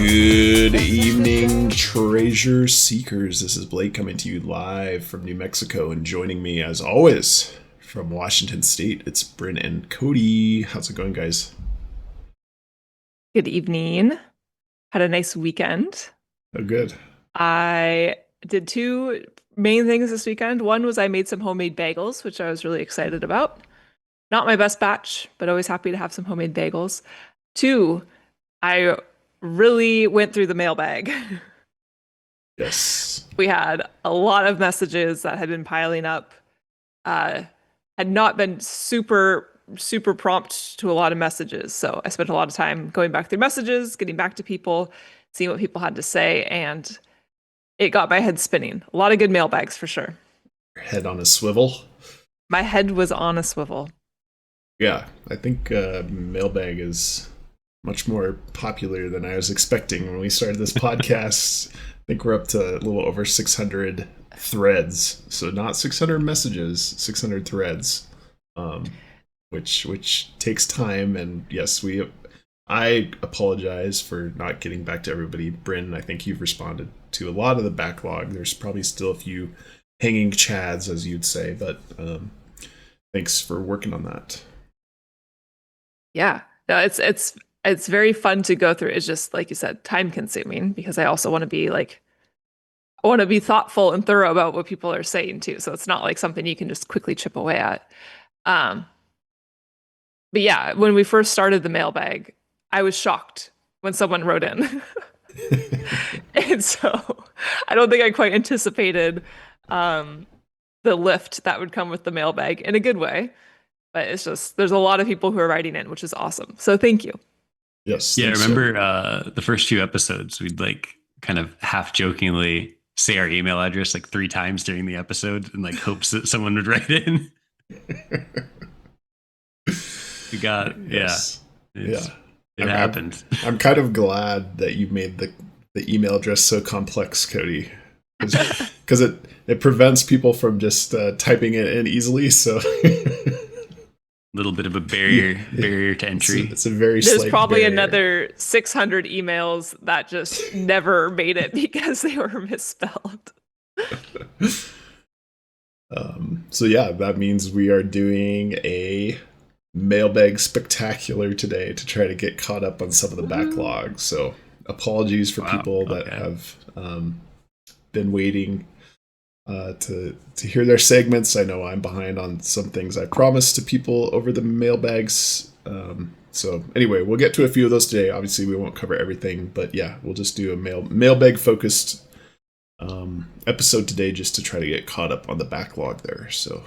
Good evening, treasure seekers. This is Blake coming to you live from New Mexico, and joining me, as always, from Washington State, it's Bryn and Cody. How's it going, guys? Good evening. Had a nice weekend. Oh, good. I did two main things this weekend. One was I made some homemade bagels, which I was really excited about. Not my best batch, but always happy to have some homemade bagels. Two, I really went through the mailbag. Yes. We had a lot of messages that had been piling up. Had not been super prompt to a lot of messages. So I spent a lot of time going back through messages, getting back to people, seeing what people had to say, and it got my head spinning. A lot of good mailbags for sure. Head on a swivel. My head was on a swivel. Yeah, I think mailbag is much more popular than I was expecting when we started this podcast. I think we're up to a little over 600 threads. So not 600 messages, 600 threads. Which takes time, and yes, I apologize for not getting back to everybody. Bryn, I think you've responded to a lot of the backlog. There's probably still a few hanging chads, as you'd say, but thanks for working on that. Yeah, no, it's very fun to go through. It's just like you said, time consuming, because I also want to be thoughtful and thorough about what people are saying too. So it's not like something you can just quickly chip away at. But yeah, when we first started the mailbag, I was shocked when someone wrote in. And so I don't think I quite anticipated the lift that would come with the mailbag in a good way. But it's just, there's a lot of people who are writing in, which is awesome. So thank you. Yes. Yeah, I remember the first few episodes, we'd like kind of half jokingly say our email address like 3 times during the episode and like hopes that someone would write in. We got, yes. It happened. I'm kind of glad that you made the email address so complex, Cody, because it prevents people from just typing it in easily. So little bit of a barrier to entry. It's a very There's slight probably barrier. another 600 emails that just never made it because they were misspelled. So yeah, that means we are doing a mailbag spectacular today to try to get caught up on some of the backlog. So apologies for people that have been waiting to hear their segments. I know I'm behind on some things I promised to people over the mailbags. So anyway, we'll get to a few of those today. Obviously, we won't cover everything, but yeah, we'll just do a mailbag focused episode today just to try to get caught up on the backlog there. So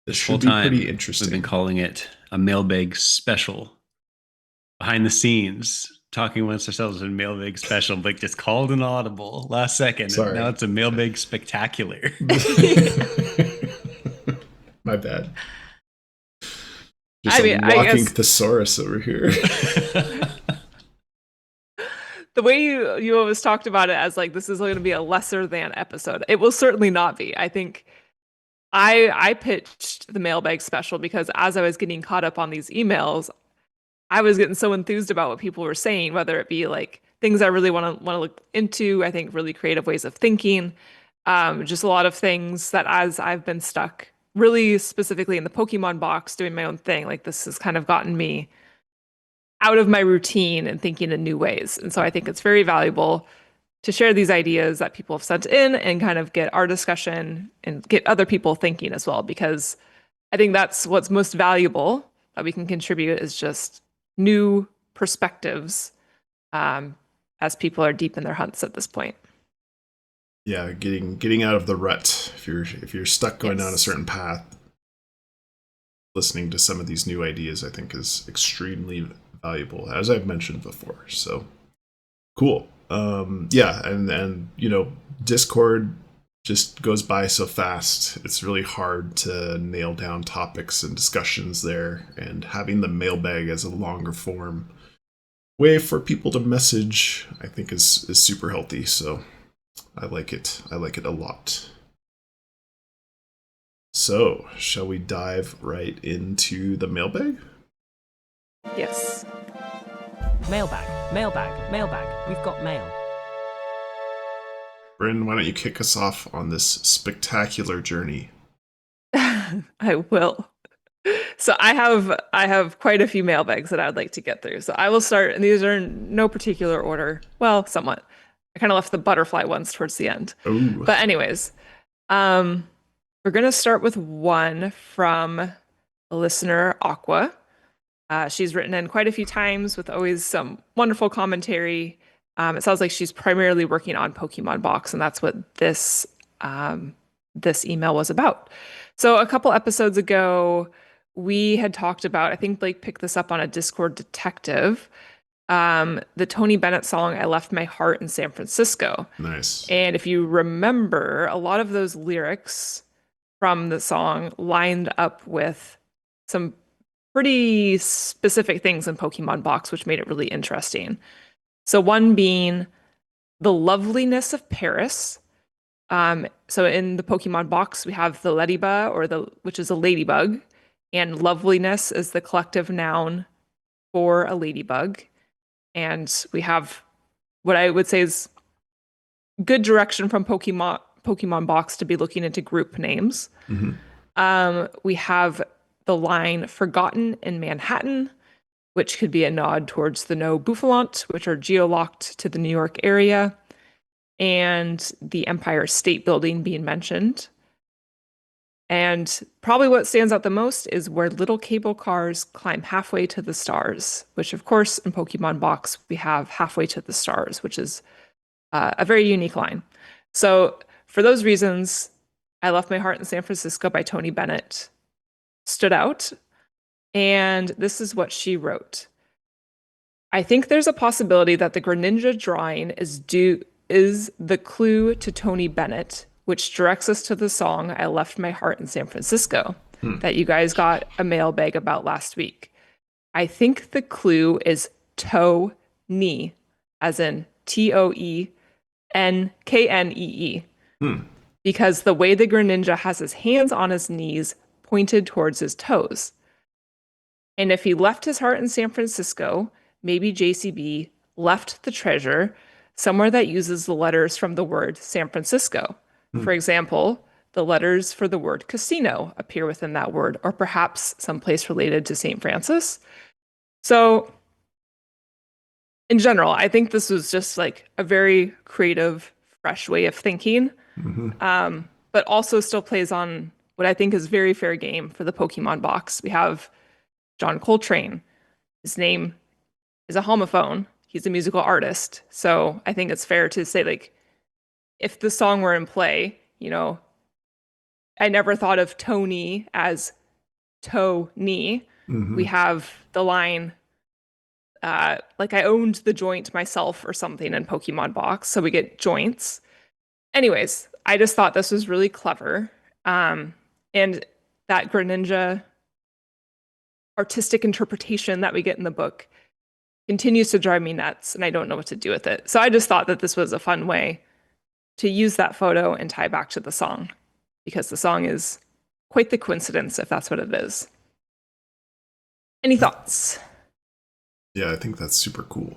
this should be pretty interesting. We've been calling it a mailbag special. Behind the scenes, talking amongst ourselves in mailbag special, like just called an audible last second. Sorry. And now it's a mailbag spectacular. My bad. Just walking thesaurus over here. The way you always talked about it as like this is going to be a lesser than episode. It will certainly not be. I think I pitched the mailbag special because as I was getting caught up on these emails, I was getting so enthused about what people were saying, whether it be like things I really want to look into. I think really creative ways of thinking, just a lot of things that as I've been stuck, really specifically in the Pokemon box, doing my own thing. Like this has kind of gotten me out of my routine and thinking in new ways. And so I think it's very valuable to share these ideas that people have sent in and kind of get our discussion and get other people thinking as well, because I think that's what's most valuable that we can contribute is just new perspectives as people are deep in their hunts at this point. Yeah, getting out of the rut. If you're stuck going down a certain path, listening to some of these new ideas I think is extremely valuable, as I've mentioned before. So cool. Yeah, and you know, Discord just goes by so fast. It's really hard to nail down topics and discussions there, and having the mailbag as a longer form way for people to message, I think is super healthy. So I like it. I like it a lot. So, shall we dive right into the mailbag? Yes. Mailbag. We've got mail. Bryn, why don't you kick us off on this spectacular journey? I will. So I have quite a few mailbags that I'd like to get through. So I will start, and these are in no particular order. Well, somewhat. I kind of left the butterfly ones towards the end. Ooh. But anyways, we're gonna start with one from a listener, Aqua. She's written in quite a few times with always some wonderful commentary. It sounds like she's primarily working on Pokemon Box, and that's what this email was about. So a couple episodes ago, we had talked about, I think Blake picked this up on a Discord detective, the Tony Bennett song, I Left My Heart in San Francisco. Nice. And if you remember, a lot of those lyrics from the song lined up with some pretty specific things in Pokemon Box, which made it really interesting. So one being the loveliness of Paris. So in the Pokemon Box, we have the Ladybug, which is a ladybug, and loveliness is the collective noun for a ladybug. And we have what I would say is good direction from Pokemon Box to be looking into group names. Mm-hmm. We have the line "Forgotten in Manhattan," which could be a nod towards the No Bouffalante, which are geolocked to the New York area, and the Empire State Building being mentioned. And probably what stands out the most is "Where little cable cars climb halfway to the stars," which of course in Pokemon Box we have "Halfway to the Stars," which is a very unique line. So for those reasons, I Left My Heart in San Francisco by Tony Bennett stood out. And this is what she wrote. I think there's a possibility that the Greninja drawing is the clue to Tony Bennett, which directs us to the song I Left My Heart in San Francisco that you guys got a mailbag about last week. I think the clue is toe knee, as in TOENKNEE. Because the way the Greninja has his hands on his knees pointed towards his toes. And if he left his heart in San Francisco, maybe JCB left the treasure somewhere that uses the letters from the word San Francisco. For example, the letters for the word casino appear within that word, or perhaps someplace related to St. Francis. So in general, I think this was just like a very creative, fresh way of thinking, but also still plays on what I think is very fair game for the Pokemon Box. We have John Coltrane. His name is a homophone. He's a musical artist. So I think it's fair to say, like, if the song were in play, you know, I never thought of Tony as toe knee. We have the line, like I owned the joint myself or something in Pokemon Box. So we get joints. Anyways, I just thought this was really clever. And that Greninja artistic interpretation that we get in the book continues to drive me nuts, and I don't know what to do with it. So I just thought that this was a fun way to use that photo and tie back to the song, because the song is quite the coincidence, if that's what it is. Any thoughts? Yeah, I think that's super cool.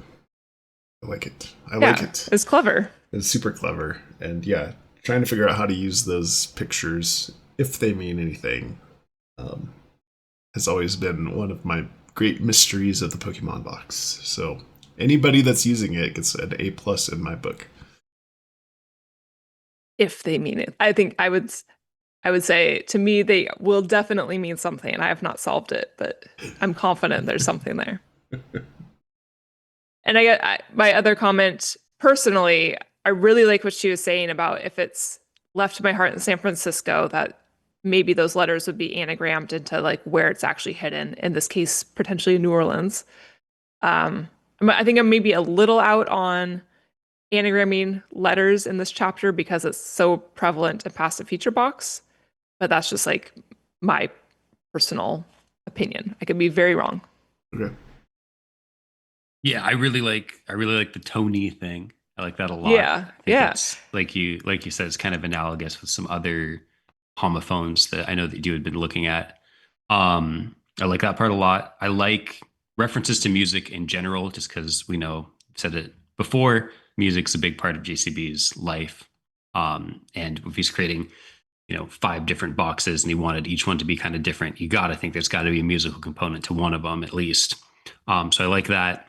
I like it. I like it. It's clever. It's super clever. And yeah, trying to figure out how to use those pictures, if they mean anything, has always been one of my great mysteries of the Pokemon Box. So anybody that's using it gets an A+ in my book. If they mean it. I think I would say, to me, they will definitely mean something. I have not solved it, but I'm confident there's something there. And my other comment, personally, I really like what she was saying about if it's left my heart in San Francisco, that maybe those letters would be anagrammed into like where it's actually hidden. In this case, potentially New Orleans. I think I'm maybe a little out on anagramming letters in this chapter because it's so prevalent in Past and Future Box, but that's just like my personal opinion. I could be very wrong. Okay. Yeah, I really like the Tony thing. I like that a lot. Yeah, yeah. It's, like you said, it's kind of analogous with some other homophones that I know that you had been looking at. I like that part a lot. I like references to music in general, just because we know, I've said it before, music's a big part of JCB's life. And if he's creating, 5 different boxes and he wanted each one to be kind of different, you got to think there's got to be a musical component to one of them at least. So I like that.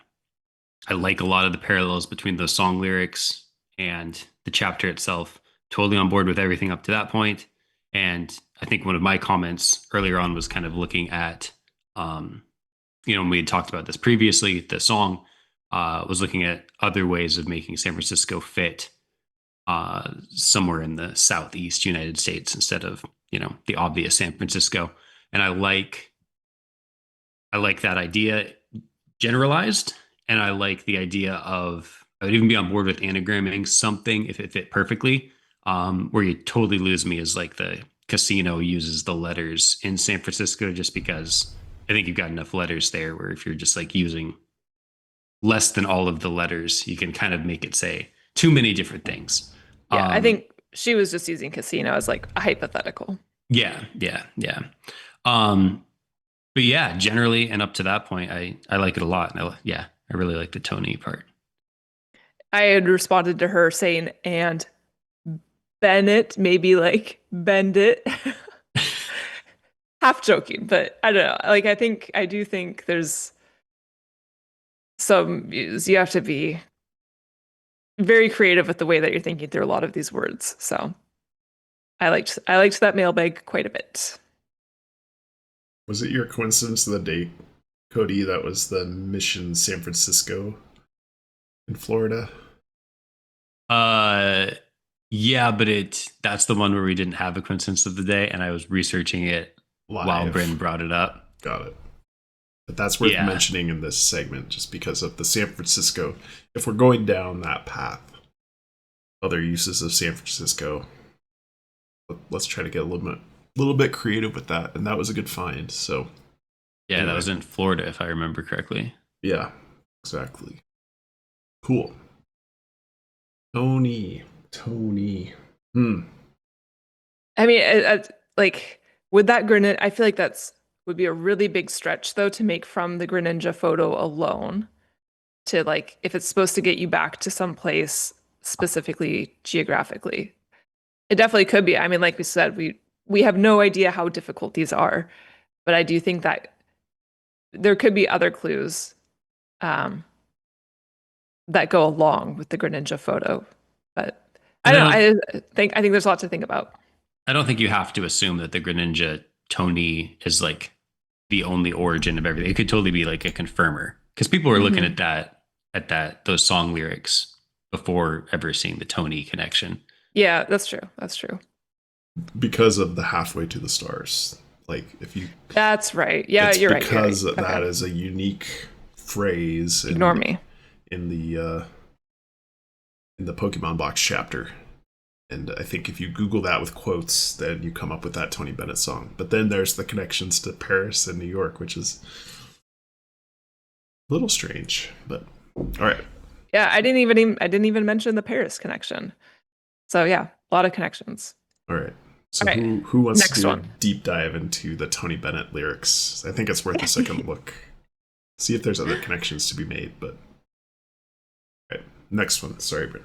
I like a lot of the parallels between those song lyrics and the chapter itself. Totally on board with everything up to that point. And I think one of my comments earlier on was kind of looking at, when we had talked about this previously, the song was looking at other ways of making San Francisco fit somewhere in the Southeast United States instead of, the obvious San Francisco. And I like that idea generalized. And I like the idea of, I would even be on board with anagramming something if it fit perfectly. Where you totally lose me is like the casino uses the letters in San Francisco, just because I think you've got enough letters there where if you're just like using less than all of the letters, you can kind of make it say too many different things. Yeah, I think she was just using casino as like a hypothetical. Yeah. But yeah, generally, and up to that point, I like it a lot. And I really like the Tony part. I had responded to her saying, and Bennett, maybe like bend it. Half joking, but I don't know. Like, I do think there's some, you have to be very creative with the way that you're thinking through a lot of these words. So I liked that mailbag quite a bit. Was it your coincidence of the date, Cody, that was the Mission San Francisco in Florida? Yeah, but that's the one where we didn't have a coincidence of the day, and I was researching it while Bryn brought it up. Got it. But that's worth mentioning in this segment, just because of the San Francisco. If we're going down that path, other uses of San Francisco, let's try to get a little bit creative with that, and that was a good find. So yeah, anyway. That was in Florida, if I remember correctly. Yeah, exactly. Cool. Tony. I mean, like with that Greninja, I feel like would be a really big stretch though to make from the Greninja photo alone to like if it's supposed to get you back to some place specifically geographically. It definitely could be. I mean, like we said, we have no idea how difficult these are, but I do think that there could be other clues that go along with the Greninja photo. But I don't know. I think there's a lot to think about. I don't think you have to assume that the Greninja Tony is like the only origin of everything. It could totally be like a confirmer, because people were looking at those song lyrics before ever seeing the Tony connection. Yeah, that's true. Because of the halfway to the stars. Like if you That's right. Yeah, you're right. Because that is a unique phrase. Ignore me. In the Pokemon box chapter. And I think if you Google that with quotes, then you come up with that Tony Bennett song. But then there's the connections to Paris and New York, which is a little strange. But all right. Yeah, I didn't even mention the Paris connection. So yeah, a lot of connections. All right. So who wants to do a deep dive into the Tony Bennett lyrics? I think it's worth a second look. See if there's other connections to be made. But all right, next one. Sorry, Britt.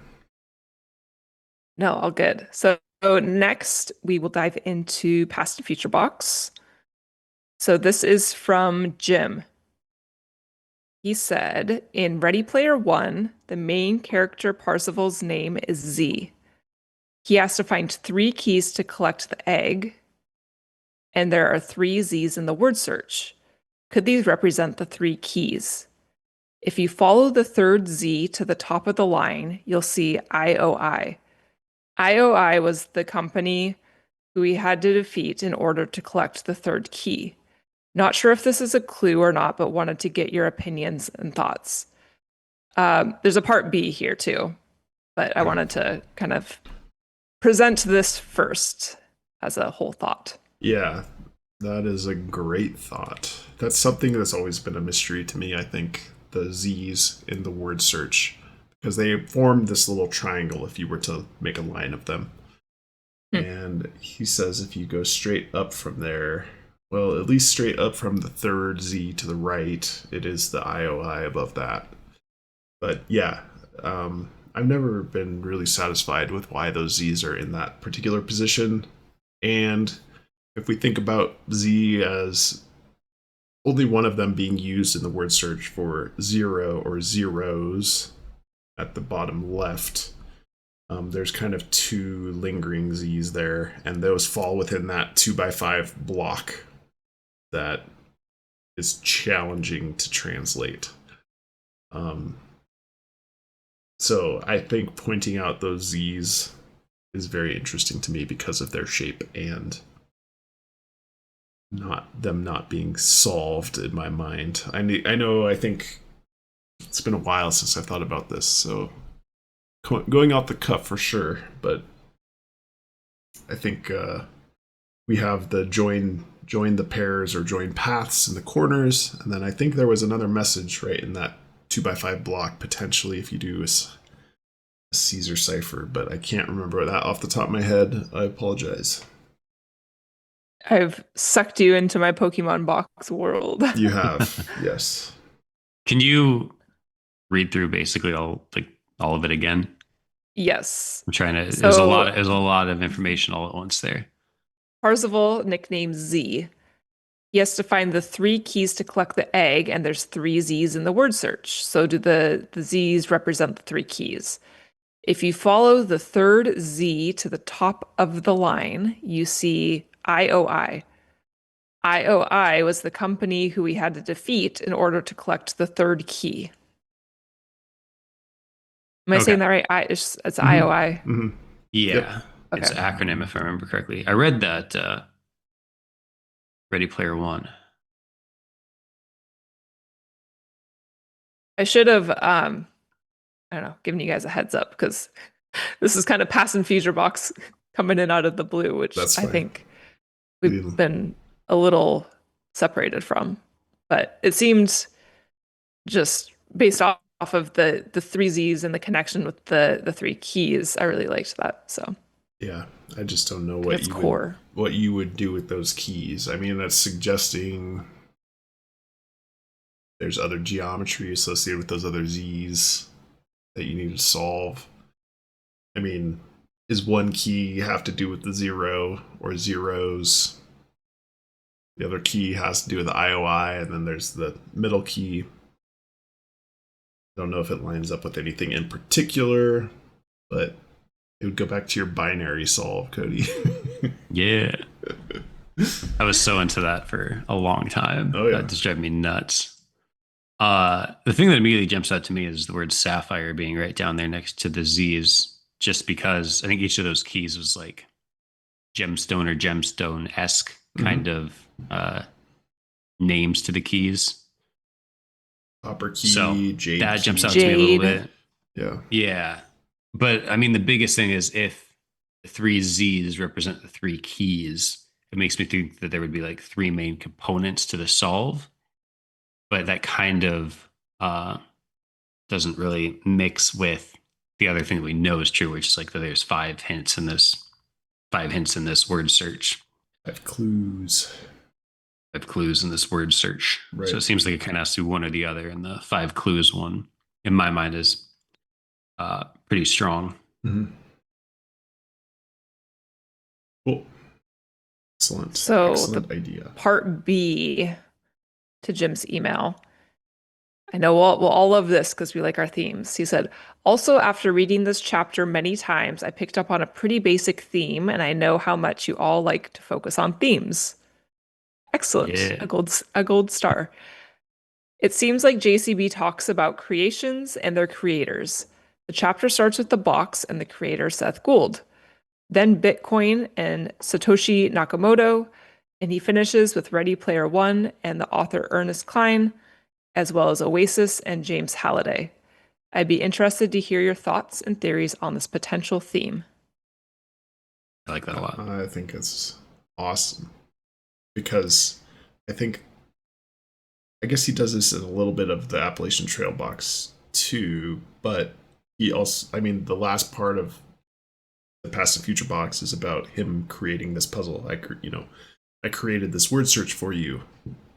No, all good. So next we will dive into Past and Future Box. So this is from Jim. He said, in Ready Player One, the main character Parzival's name is Z. He has to find 3 keys to collect the egg, and there are 3 Z's in the word search. Could these represent the 3 keys? If you follow the 3rd Z to the top of the line, you'll see IOI. IOI was the company who he had to defeat in order to collect the 3rd key. Not sure if this is a clue or not, but wanted to get your opinions and thoughts. There's a part B here too, but I wanted to kind of present this first as a whole thought. Yeah, that is a great thought. That's something that's always been a mystery to me, I think, the Z's in the word search, because they form this little triangle if you were to make a line of them. And he says if you go straight up from there, well, at least straight up from the third Z to the right, it is the IOI above that. But yeah, I've never been really satisfied with why those Z's are in that particular position. And if we think about Z as only one of them being used in the word search for zero or zeros at the bottom left, there's kind of two lingering Z's there, and those fall within that 2x5 block that is challenging to translate. So I think pointing out those Z's is very interesting to me because of their shape and not being solved in my mind. I think it's been a while since I thought about this, so going off the cuff for sure, but I think we have the join the pairs or join paths in the corners, and then I think there was another message right in that 2x5 block potentially if you do a Caesar cipher, but I can't remember that off the top of my head. I apologize. I've sucked you into my Pokemon box world. You have, yes. Can you read through basically all of it again? Yes. I'm trying to. There's a lot of information all at once there. Parzival, nicknamed Z. He has to find the 3 keys to collect the egg, and there's 3 Z's in the word search. So do the Z's represent the 3 keys? If you follow the third Z to the top of the line, you see IOI. IOI was the company who we had to defeat in order to collect the 3rd key. Am I saying that right? It's IOI. Mm-hmm. Yeah, yep. It's an acronym if I remember correctly. I read that Ready Player One. I should have, I don't know, given you guys a heads up because this is kind of pass and feature box coming in out of the blue, which I think we've been a little separated from. But it seemed just based off of the 3 Z's and the connection with the 3 keys, I really liked that. So yeah, I just don't know what you would do with those keys. I mean, that's suggesting there's other geometry associated with those other Z's that you need to solve. I mean, is one key have to do with the 0 or zeros? The other key has to do with the IOI, and then there's the middle key. I don't know if it lines up with anything in particular, but it would go back to your binary solve, Cody. Yeah. I was so into that for a long time. Oh, yeah. That just drove me nuts. The thing that immediately jumps out to me is the word sapphire being right down there next to the Z's, just because I think each of those keys was like gemstone or gemstone-esque kind of names to the keys. Copper key, so jade that key. jumps out to me a little bit. Yeah. Yeah. But I mean, the biggest thing is if the 3 Z's represent the 3 keys, it makes me think that there would be like 3 main components to the solve. But that kind of doesn't really mix with the other thing that we know is true, which is like that there's 5 hints in this word search. 5 clues. 5 clues in this word search. Right. So it seems like it kind of has to be one or the other. And the 5 clues one, in my mind, is pretty strong. Mm-hmm. Cool. Excellent. So excellent idea. Part B to Jim's email. I know we'll all love this because we like our themes. He said, also, after reading this chapter many times, I picked up on a pretty basic theme, and I know how much you all like to focus on themes. Excellent. Yeah. A gold star. It seems like JCB talks about creations and their creators. The chapter starts with the box and the creator, Seth Gould. Then Bitcoin and Satoshi Nakamoto, and he finishes with Ready Player One and the author Ernest Cline, as well as Oasis and James Halliday. I'd be interested to hear your thoughts and theories on this potential theme. I like that a lot. I think it's awesome because I guess he does this in a little bit of the Appalachian Trail box too, but he also, I mean, the last part of the Past and Future box is about him creating this puzzle. I I created this word search for you.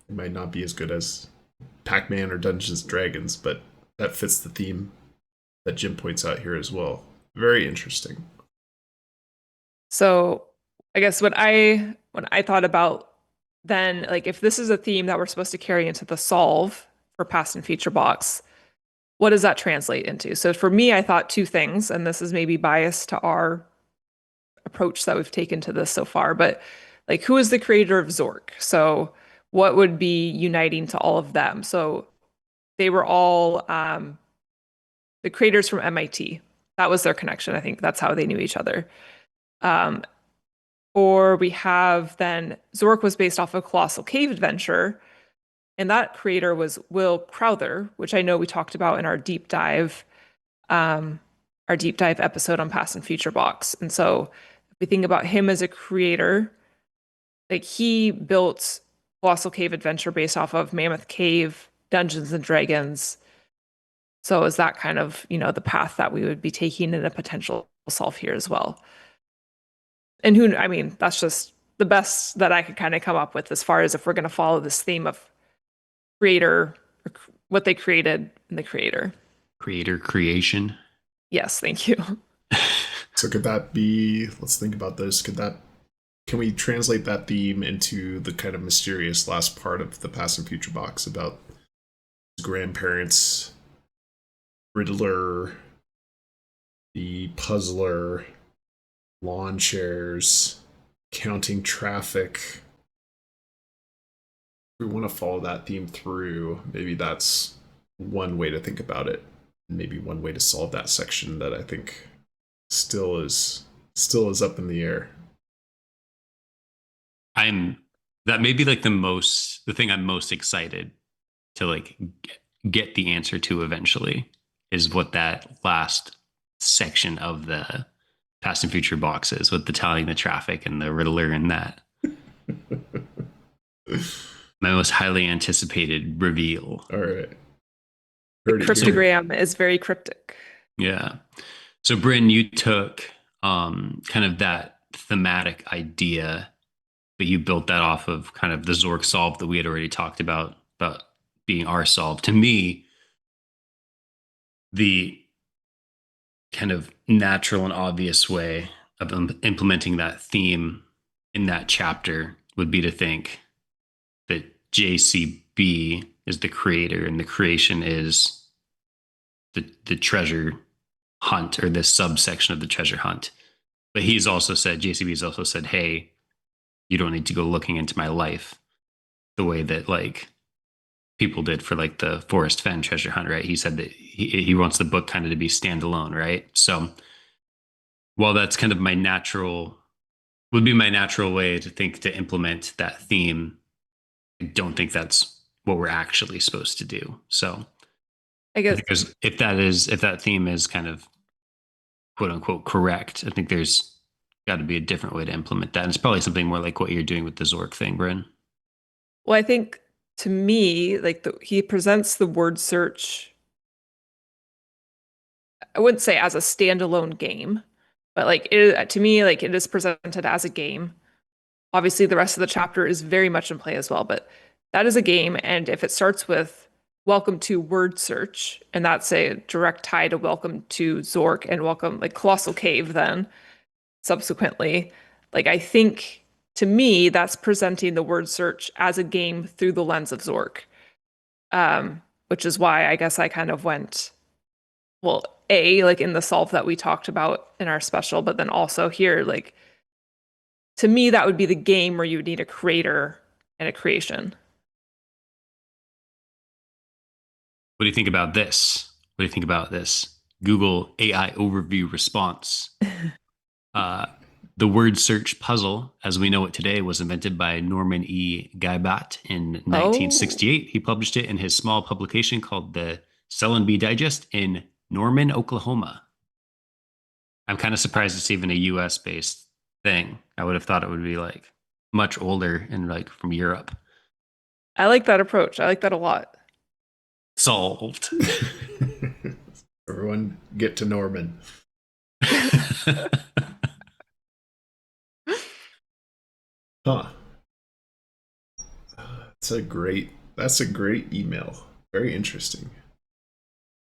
It might not be as good as Pac-Man or Dungeons and Dragons, but that fits the theme that Jim points out here as well. Very interesting. So I guess when I thought about then, like, if this is a theme that we're supposed to carry into the solve for past and future box, what does that translate into? So for me, I thought two things, and this is maybe biased to our approach that we've taken to this so far, but like, who is the creator of Zork? So what would be uniting to all of them? So they were all the creators from MIT. That was their connection. I think that's how they knew each other. Or we have then Zork was based off of Colossal Cave Adventure, and that creator was Will Crowther, which I know we talked about in our deep dive episode on Past and Future Box. And so if we think about him as a creator, like he built Colossal Cave Adventure based off of Mammoth Cave, Dungeons and Dragons. So is that kind of, the path that we would be taking in a potential solve here as well? And that's just the best that I could kind of come up with as far as if we're going to follow this theme of creator, or what they created and the creator. Creator creation. Yes, thank you. So could that be, let's think about this, can we translate that theme into the kind of mysterious last part of the Past and Future box about his grandparents, Riddler, the puzzler, lawn chairs, counting traffic? If we want to follow that theme through, maybe that's one way to think about it. Maybe one way to solve that section that I think still is up in the air. That may be like the thing I'm most excited to like get the answer to eventually, is what that last section of the Past and Future box is, with the tallying the traffic and the Riddler and that. My most highly anticipated reveal. All right. The cryptogram is very cryptic. Yeah. So Bryn, you took kind of that thematic idea, but you built that off of kind of the Zork solve that we had already talked about being our solve. To me, the kind of natural and obvious way of implementing that theme in that chapter would be to think that JCB is the creator and the creation is the treasure hunt, or this subsection of the treasure hunt. But JCB's also said, hey, you don't need to go looking into my life the way that like people did for like the Forest Fen treasure hunt, right? He said that he wants the book kind of to be standalone, right? So while that's kind of my natural way to think to implement that theme, I don't think that's what we're actually supposed to do. So I guess because if that theme is kind of quote unquote correct, I think there's got to be a different way to implement that. And it's probably something more like what you're doing with the Zork thing, Bryn. Well, I think to me, like he presents the word search, I wouldn't say as a standalone game, but like to me, like it is presented as a game. Obviously, the rest of the chapter is very much in play as well, but that is a game. And if it starts with welcome to word search, and that's a direct tie to welcome to Zork and welcome like Colossal Cave, then subsequently, like I think to me that's presenting the word search as a game through the lens of Zork, which is why I guess I kind of went, well, like in the solve that we talked about in our special, but then also here, like to me that would be the game where you would need a creator and a creation. What do you think about this? What do you think about this Google AI overview response? The word search puzzle, as we know it today, was invented by Norman E. Guybat in 1968. He published it in his small publication called the Sellenby Digest in Norman, Oklahoma. I'm kind of surprised it's even a US-based thing. I would have thought it would be like much older and like from Europe. I like that approach. I like that a lot. Solved. Everyone get to Norman. Huh. That's a great email. Very interesting.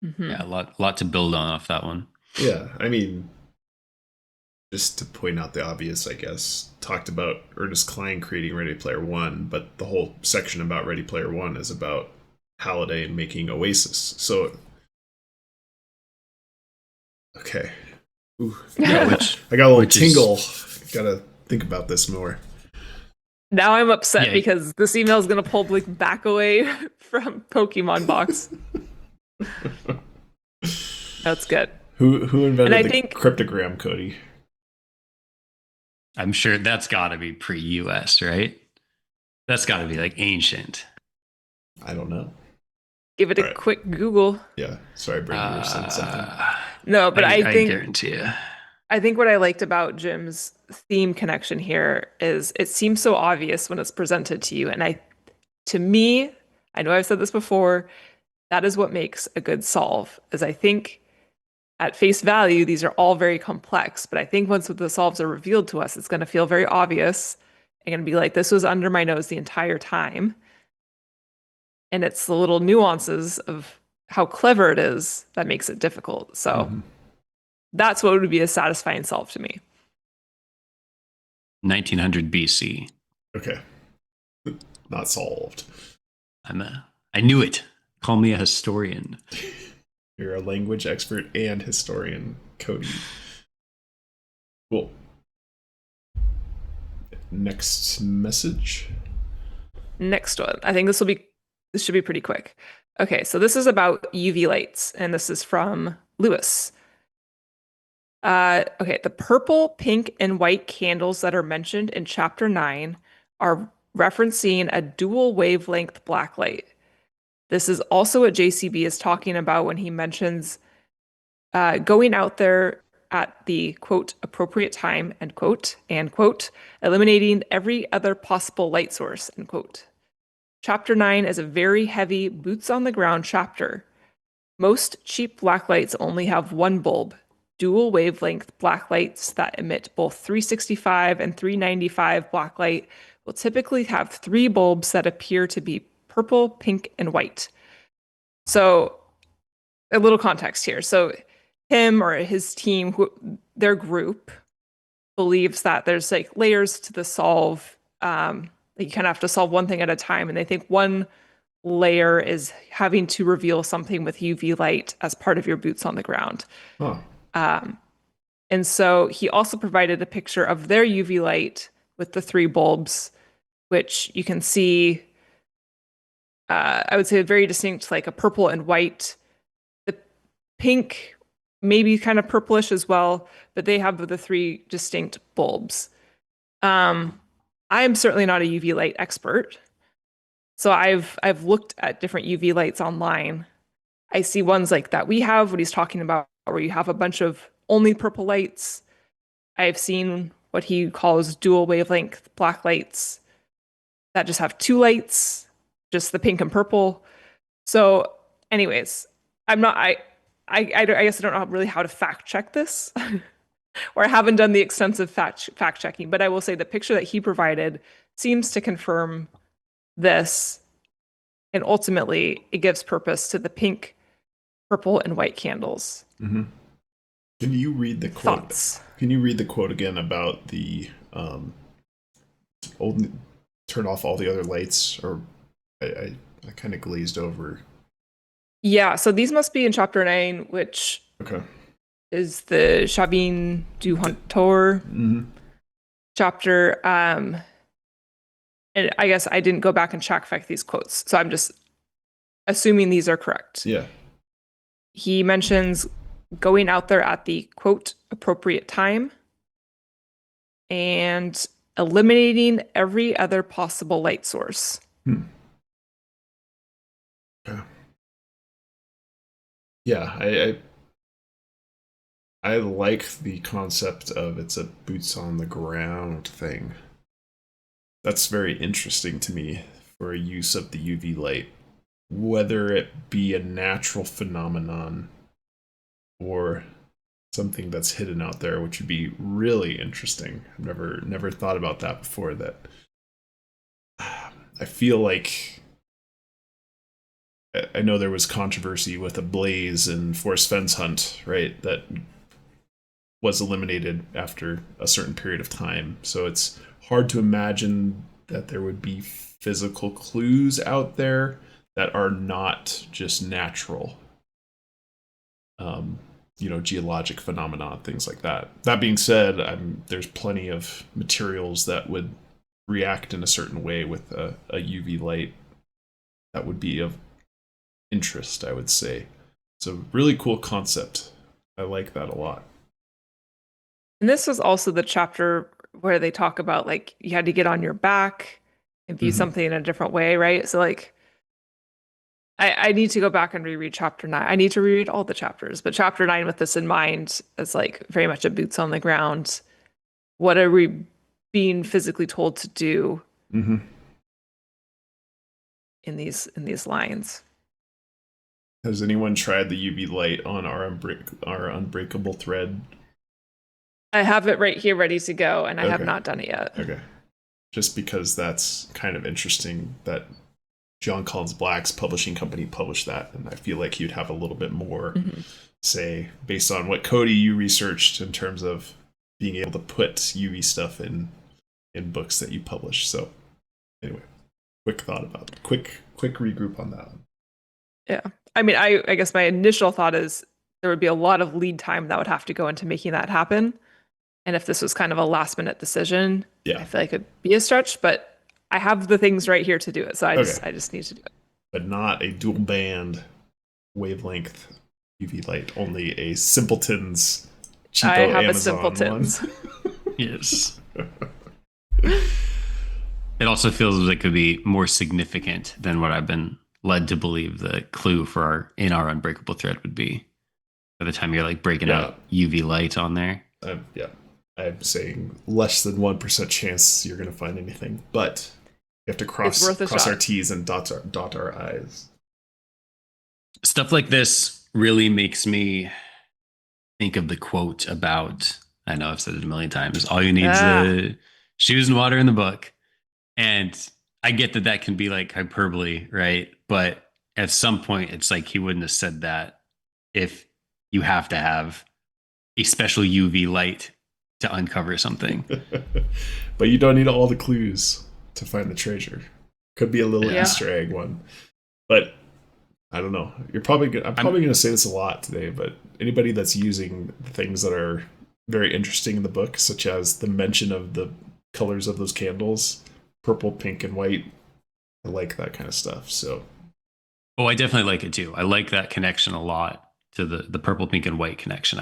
Mm-hmm. Yeah, a lot to build on off that one. Yeah, I mean, just to point out the obvious, I guess, talked about Ernest Cline creating Ready Player One, but the whole section about Ready Player One is about Halliday and making Oasis. So, okay. Ooh, Yeah, I got a little tingle. Gotta think about this more. Now I'm upset because this email is going to pull Blake back away from Pokemon Box. That's good. Who invented the cryptogram, Cody? I'm sure that's got to be pre-US, right? That's got to be like ancient. I don't know. Give it a quick Google. Yeah, sorry, Brandon, you were saying something. No, but I think I guarantee you. I think what I liked about Jim's theme connection here is it seems so obvious when it's presented to you. And to me, I know I've said this before, that is what makes a good solve, is I think at face value, these are all very complex, but I think once the solves are revealed to us, it's going to feel very obvious and going to be like, this was under my nose the entire time. And it's the little nuances of how clever it is that makes it difficult. So that's what would be a satisfying solve to me. 1900 BC. Okay. Not solved. I knew it. Call me a historian. You're a language expert and historian, Cody. Cool. Next message. Next one. I think this should be pretty quick. Okay, so this is about UV lights, and this is from Lewis. Okay, the purple, pink, and white candles that are mentioned in chapter 9 are referencing a dual wavelength black light. This is also what JCB is talking about when he mentions going out there at the, quote, appropriate time, end quote, and, quote, eliminating every other possible light source, end quote. Chapter 9 is a very heavy, boots-on-the-ground chapter. Most cheap black lights only have one bulb. Dual wavelength black lights that emit both 365 and 395 black light will typically have 3 bulbs that appear to be purple, pink, and white. So a little context here. So him or his team, their group, believes that there's like layers to the solve. You kind of have to solve one thing at a time. And they think one layer is having to reveal something with UV light as part of your boots on the ground. Huh. And so he also provided a picture of their UV light with the 3 bulbs, which you can see, I would say very distinct, like a purple and white. The pink, maybe kind of purplish as well, but they have the 3 distinct bulbs. I am certainly not a UV light expert. So I've looked at different UV lights online. I see ones like that we have, what he's talking about, where you have a bunch of only purple lights. I've seen what he calls dual wavelength black lights that just have 2 lights, just the pink and purple. So anyways, I guess I don't know really how to fact check this, or I haven't done the extensive fact checking, but I will say the picture that he provided seems to confirm this, and ultimately it gives purpose to the pink, purple, and white candles. Mm-hmm. Can you read the quote? Thoughts? Can you read the quote again about the turn off all the other lights? Or I kind of glazed over. Yeah, so these must be in chapter 9, which is the Chavin du Huntor chapter. And I guess I didn't go back and check these quotes, so I'm just assuming these are correct. Yeah. He mentions going out there at the, quote, appropriate time and eliminating every other possible light source. Yeah, I like the concept of it's a boots on the ground thing. That's very interesting to me for a use of the UV light, whether it be a natural phenomenon or something that's hidden out there, which would be really interesting. I've never thought about that before. That I feel like I know there was controversy with a blaze and forest fence hunt, right? That was eliminated after a certain period of time. So it's hard to imagine that there would be physical clues out there that are not just natural. Geologic phenomena, things like that. That being said, there's plenty of materials that would react in a certain way with a UV light that would be of interest, I would say. It's a really cool concept. I like that a lot. And this was also the chapter where they talk about like you had to get on your back and view something in a different way, right? So like I need to go back and reread chapter 9. I need to reread all the chapters, but chapter 9 with this in mind is like very much a boots on the ground. What are we being physically told to do in these lines? Has anyone tried the UV light on our unbreakable thread? I have it right here ready to go, and I have not done it yet. Okay. Just because that's kind of interesting that Jon Collins-Black's publishing company published that, and I feel like you'd have a little bit more say based on what Cody you researched in terms of being able to put UV stuff in books that you publish. So anyway, quick regroup on that one. Yeah. I mean, I guess my initial thought is there would be a lot of lead time that would have to go into making that happen. And if this was kind of a last minute decision, I feel like it'd be a stretch, but I have the things right here to do it. So I just need to do it. But not a dual band wavelength UV light, only a Simpleton's cheapo I have Amazon a Simpleton's. One. Yes. It also feels like it could be more significant than what I've been led to believe the clue for our unbreakable thread would be. By the time you're like breaking out UV light on there. I'm saying less than 1% chance you're going to find anything, but you have to cross our T's and dot our I's. Stuff like this really makes me think of the quote about, I know I've said it a million times, all you need is the shoes and water in the book. And I get that can be like hyperbole, right? But at some point, it's like he wouldn't have said that if you have to have a special UV light to uncover something. But you don't need all the clues to find the treasure. Could be a little Easter egg one. But I don't know. I'm probably going to say this a lot today, but anybody that's using things that are very interesting in the book, such as the mention of the colors of those candles, purple, pink, and white, I like that kind of stuff. So, I definitely like it too. I like that connection a lot to the purple, pink, and white connection.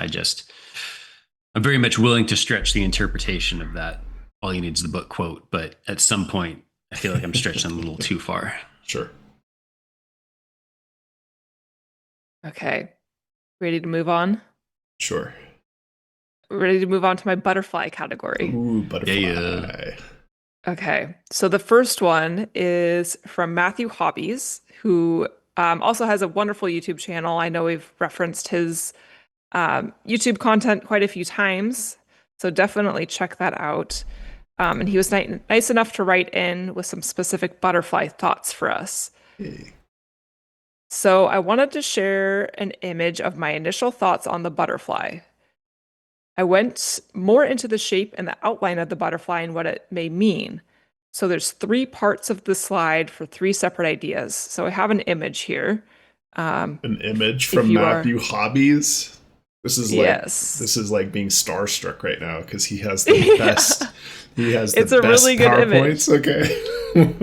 I'm very much willing to stretch the interpretation of that all you need is the book quote, but at some point I feel like I'm stretching a little too far. Sure. Okay. Ready to move on? Sure. Ready to move on to my butterfly category. Ooh, butterfly. Yeah. Okay. So the first one is from Matthew Hobbies, who also has a wonderful YouTube channel. I know we've referenced his YouTube content quite a few times, so definitely check that out. And he was nice enough to write in with some specific butterfly thoughts for us. Hey. So I wanted to share an image of my initial thoughts on the butterfly. I went more into the shape and the outline of the butterfly and what it may mean. So there's 3 parts of the slide for 3 separate ideas. So I have an image here. An image from Matthew Hobbies. This is like being starstruck right now because he has the best. He has the best really good image. Okay.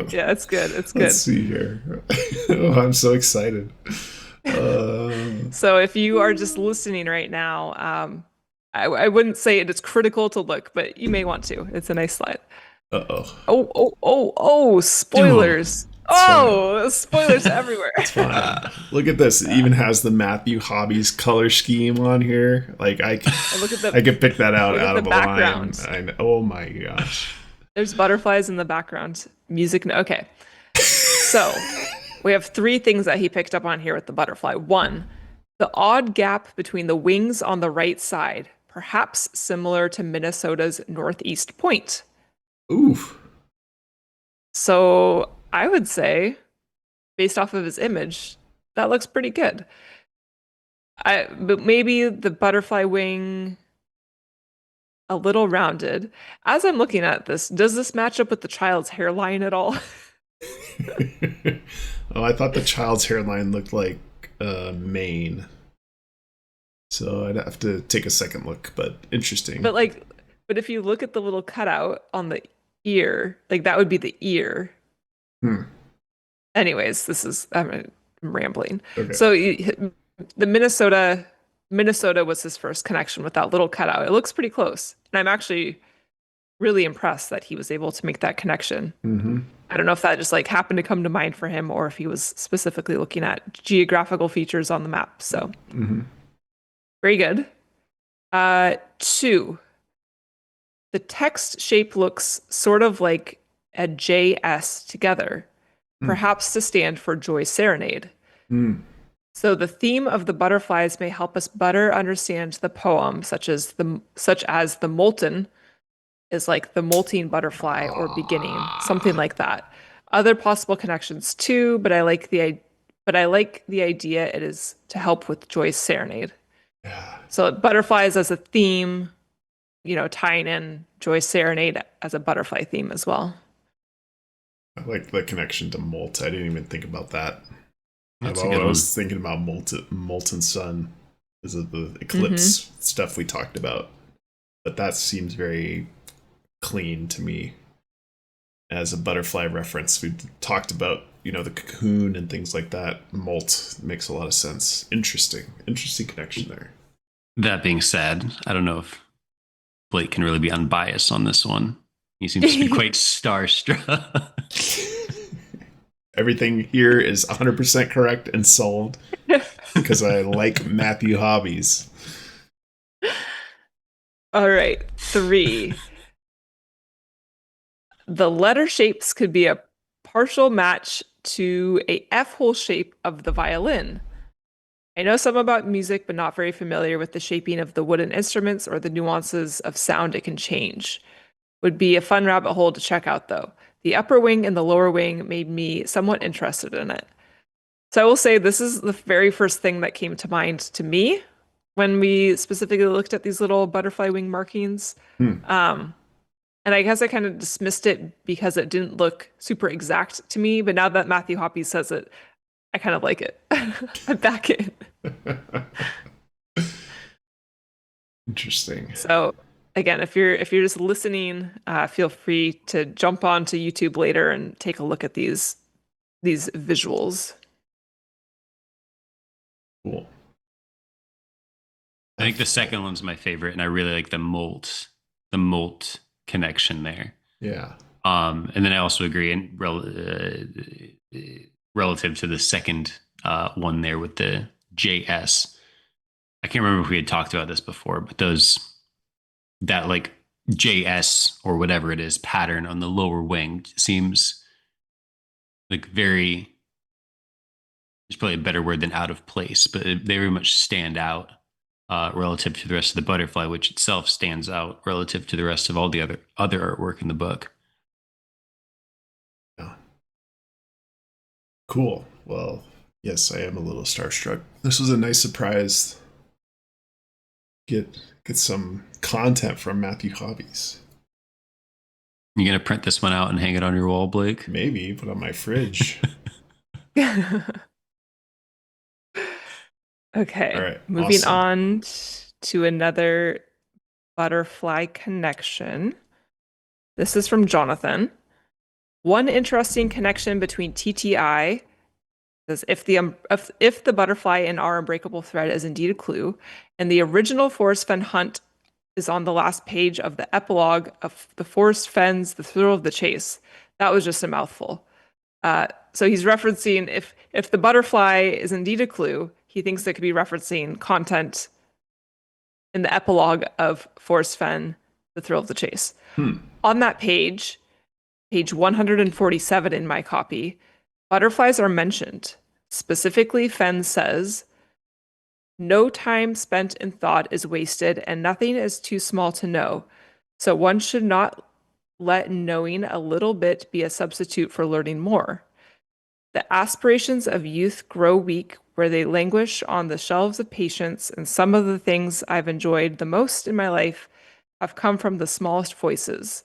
Yeah, it's good. It's good. Let's see here. Oh, I'm so excited. So if you are just listening right now, I wouldn't say it is critical to look, but you may want to. It's a nice slide. Oh, spoilers. Spoilers everywhere. It's fine. Look at this. It even has the Matthew Hobbies color scheme on here. Like I could pick that out of the background. Oh my gosh. There's butterflies in the background. Music. Okay. So we have 3 things that he picked up on here with the butterfly. 1, the odd gap between the wings on the right side, perhaps similar to Minnesota's Northeast Point. Oof. So I would say, based off of his image, that looks pretty good. But maybe the butterfly wing a little rounded. As I'm looking at this, does this match up with the child's hairline at all? Oh, I thought the child's hairline looked like mane. So I'd have to take a second look, but interesting. But if you look at the little cutout on the ear, like that would be the ear. Anyways, I'm rambling. Okay. So the Minnesota was his first connection with that little cutout. It looks pretty close. And I'm actually really impressed that he was able to make that connection. Mm-hmm. I don't know if that just like happened to come to mind for him or if he was specifically looking at geographical features on the map. So very good. 2. The text shape looks sort of like a JS together, perhaps to stand for Joy Serenade. So the theme of the butterflies may help us better understand the poem, such as the molten is like the molting butterfly or beginning, something like that. Other possible connections too, but I like the idea it is to help with Joy's Serenade. Yeah. So butterflies as a theme, tying in Joy's Serenade as a butterfly theme as well. I like the connection to molt. I didn't even think about that. I That's was thinking about molten sun because of the eclipse stuff we talked about. But that seems very clean to me as a butterfly reference. We talked about, the cocoon and things like that. Molt makes a lot of sense. Interesting connection there. That being said, I don't know if Blake can really be unbiased on this one. He seems to be quite starstruck. Everything here is 100% correct and solved because I like Matthew Hobbies. All right, 3. The letter shapes could be a partial match to a F-hole shape of the violin. I know some about music, but not very familiar with the shaping of the wooden instruments or the nuances of sound it can change. Would be a fun rabbit hole to check out, though. The upper wing and the lower wing made me somewhat interested in it. So I will say this is the very first thing that came to mind to me when we specifically looked at these little butterfly wing markings. And I guess I kind of dismissed it because it didn't look super exact to me. But now that Matthew Hopi says it, I kind of like it. I'm back in. Interesting. So again, if you're just listening, feel free to jump onto YouTube later and take a look at these visuals. Cool. I think the second one's my favorite, and I really like the molt connection there. Yeah. And then I also agree in relative to the second one there with the JS. I can't remember if we had talked about this before, but that like JS or whatever it is pattern on the lower wing seems like there's probably a better word than out of place, but they very much stand out relative to the rest of the butterfly, which itself stands out relative to the rest of all the other artwork in the book. Yeah. Cool. Well, yes, I am a little starstruck. This was a nice surprise. Get some content from Matthew Hobbies. You gonna print this one out and hang it on your wall, Blake? Maybe put on my fridge. Okay. All right. Moving Awesome. on to another butterfly connection. This is from Johnathan. One interesting connection between TTI says if the butterfly in our unbreakable thread is indeed a clue, and the original Forest Fen hunt is on the last page of the epilogue of the Forest Fens, The Thrill of the Chase. That was just a mouthful. So he's referencing if the butterfly is indeed a clue, he thinks it could be referencing content in the epilogue of Forest Fen, The Thrill of the Chase. On that page 147 in my copy, butterflies are mentioned. Specifically, Fen says, "No time spent in thought is wasted, and nothing is too small to know. So one should not let knowing a little bit be a substitute for learning more. The aspirations of youth grow weak where they languish on the shelves of patience, and some of the things I've enjoyed the most in my life have come from the smallest voices.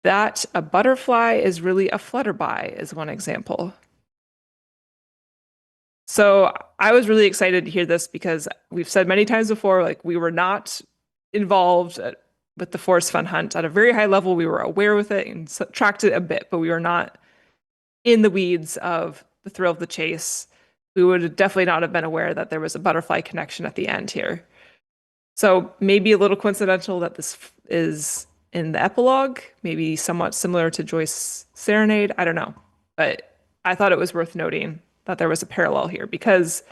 That a butterfly is really a flutterby is one example. So I was really excited to hear this because we've said many times before, like we were not involved with the Forest Fun Hunt at a very high level. We were aware with it and tracked it a bit, but we were not in the weeds of the thrill of the chase. We would definitely not have been aware that there was a butterfly connection at the end here. So maybe a little coincidental that this is in the epilogue, maybe somewhat similar to Joyce's Serenade. I don't know. But I thought it was worth noting that there was a parallel here because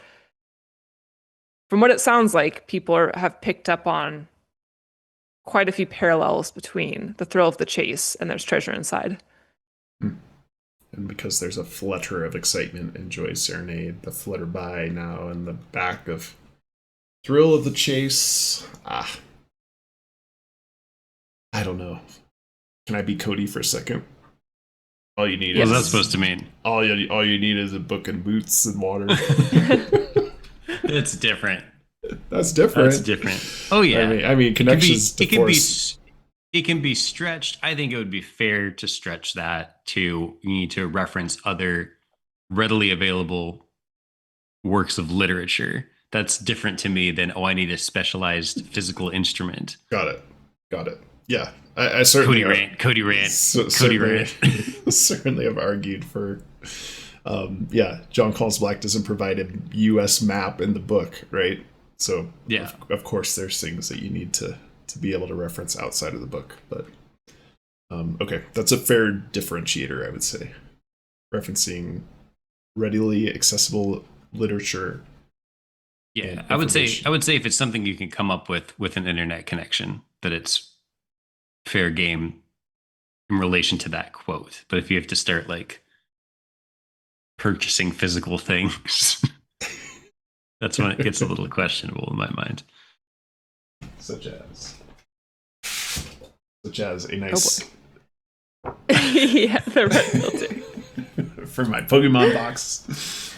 from what it sounds like, people have picked up on quite a few parallels between the thrill of the chase and there's treasure inside. And because there's a flutter of excitement in Joy's Serenade, the flutter by now in the back of Thrill of the Chase. I don't know. Can I be Cody for a second? All you need What's is that supposed to mean? All you need is a book and boots and water. It's different. That's different. That's different. Oh yeah. I mean connections it can be stretched. I think it would be fair to stretch that to you need to reference other readily available works of literature. That's different to me than I need a specialized physical instrument. Got it. Yeah. I certainly Cody rant. Certainly have argued for Jon Collins-Black doesn't provide a US map in the book, right? So yeah, of course there's things that you need to be able to reference outside of the book, but okay, that's a fair differentiator, I would say. Referencing readily accessible literature. Yeah, I would say if it's something you can come up with an internet connection, that it's fair game in relation to that quote. But if you have to start like purchasing physical things, that's when it gets a little questionable in my mind. Such as a nice yeah, the red filter for my Pokemon box.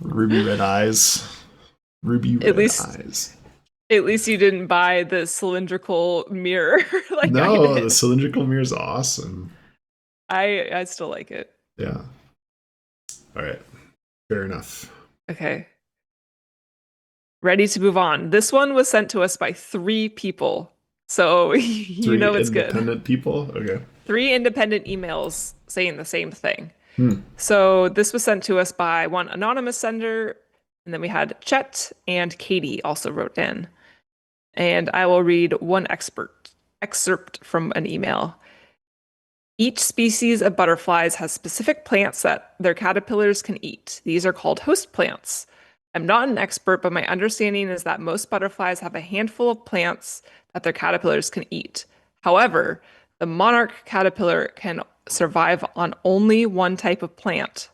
Ruby red eyes. At least you didn't buy the cylindrical mirror. Like no, the cylindrical mirror is awesome. I still like it. Yeah. All right. Fair enough. Okay. Ready to move on. This one was sent to us by 3 people. So you know it's good. 3 independent people? Okay. 3 independent emails saying the same thing. So this was sent to us by one anonymous sender, and then we had Chet and Katie also wrote in. And I will read one excerpt from an email. Each species of butterflies has specific plants that their caterpillars can eat. These are called host plants. I'm not an expert, but my understanding is that most butterflies have a handful of plants that their caterpillars can eat. However, the monarch caterpillar can survive on only one type of plant,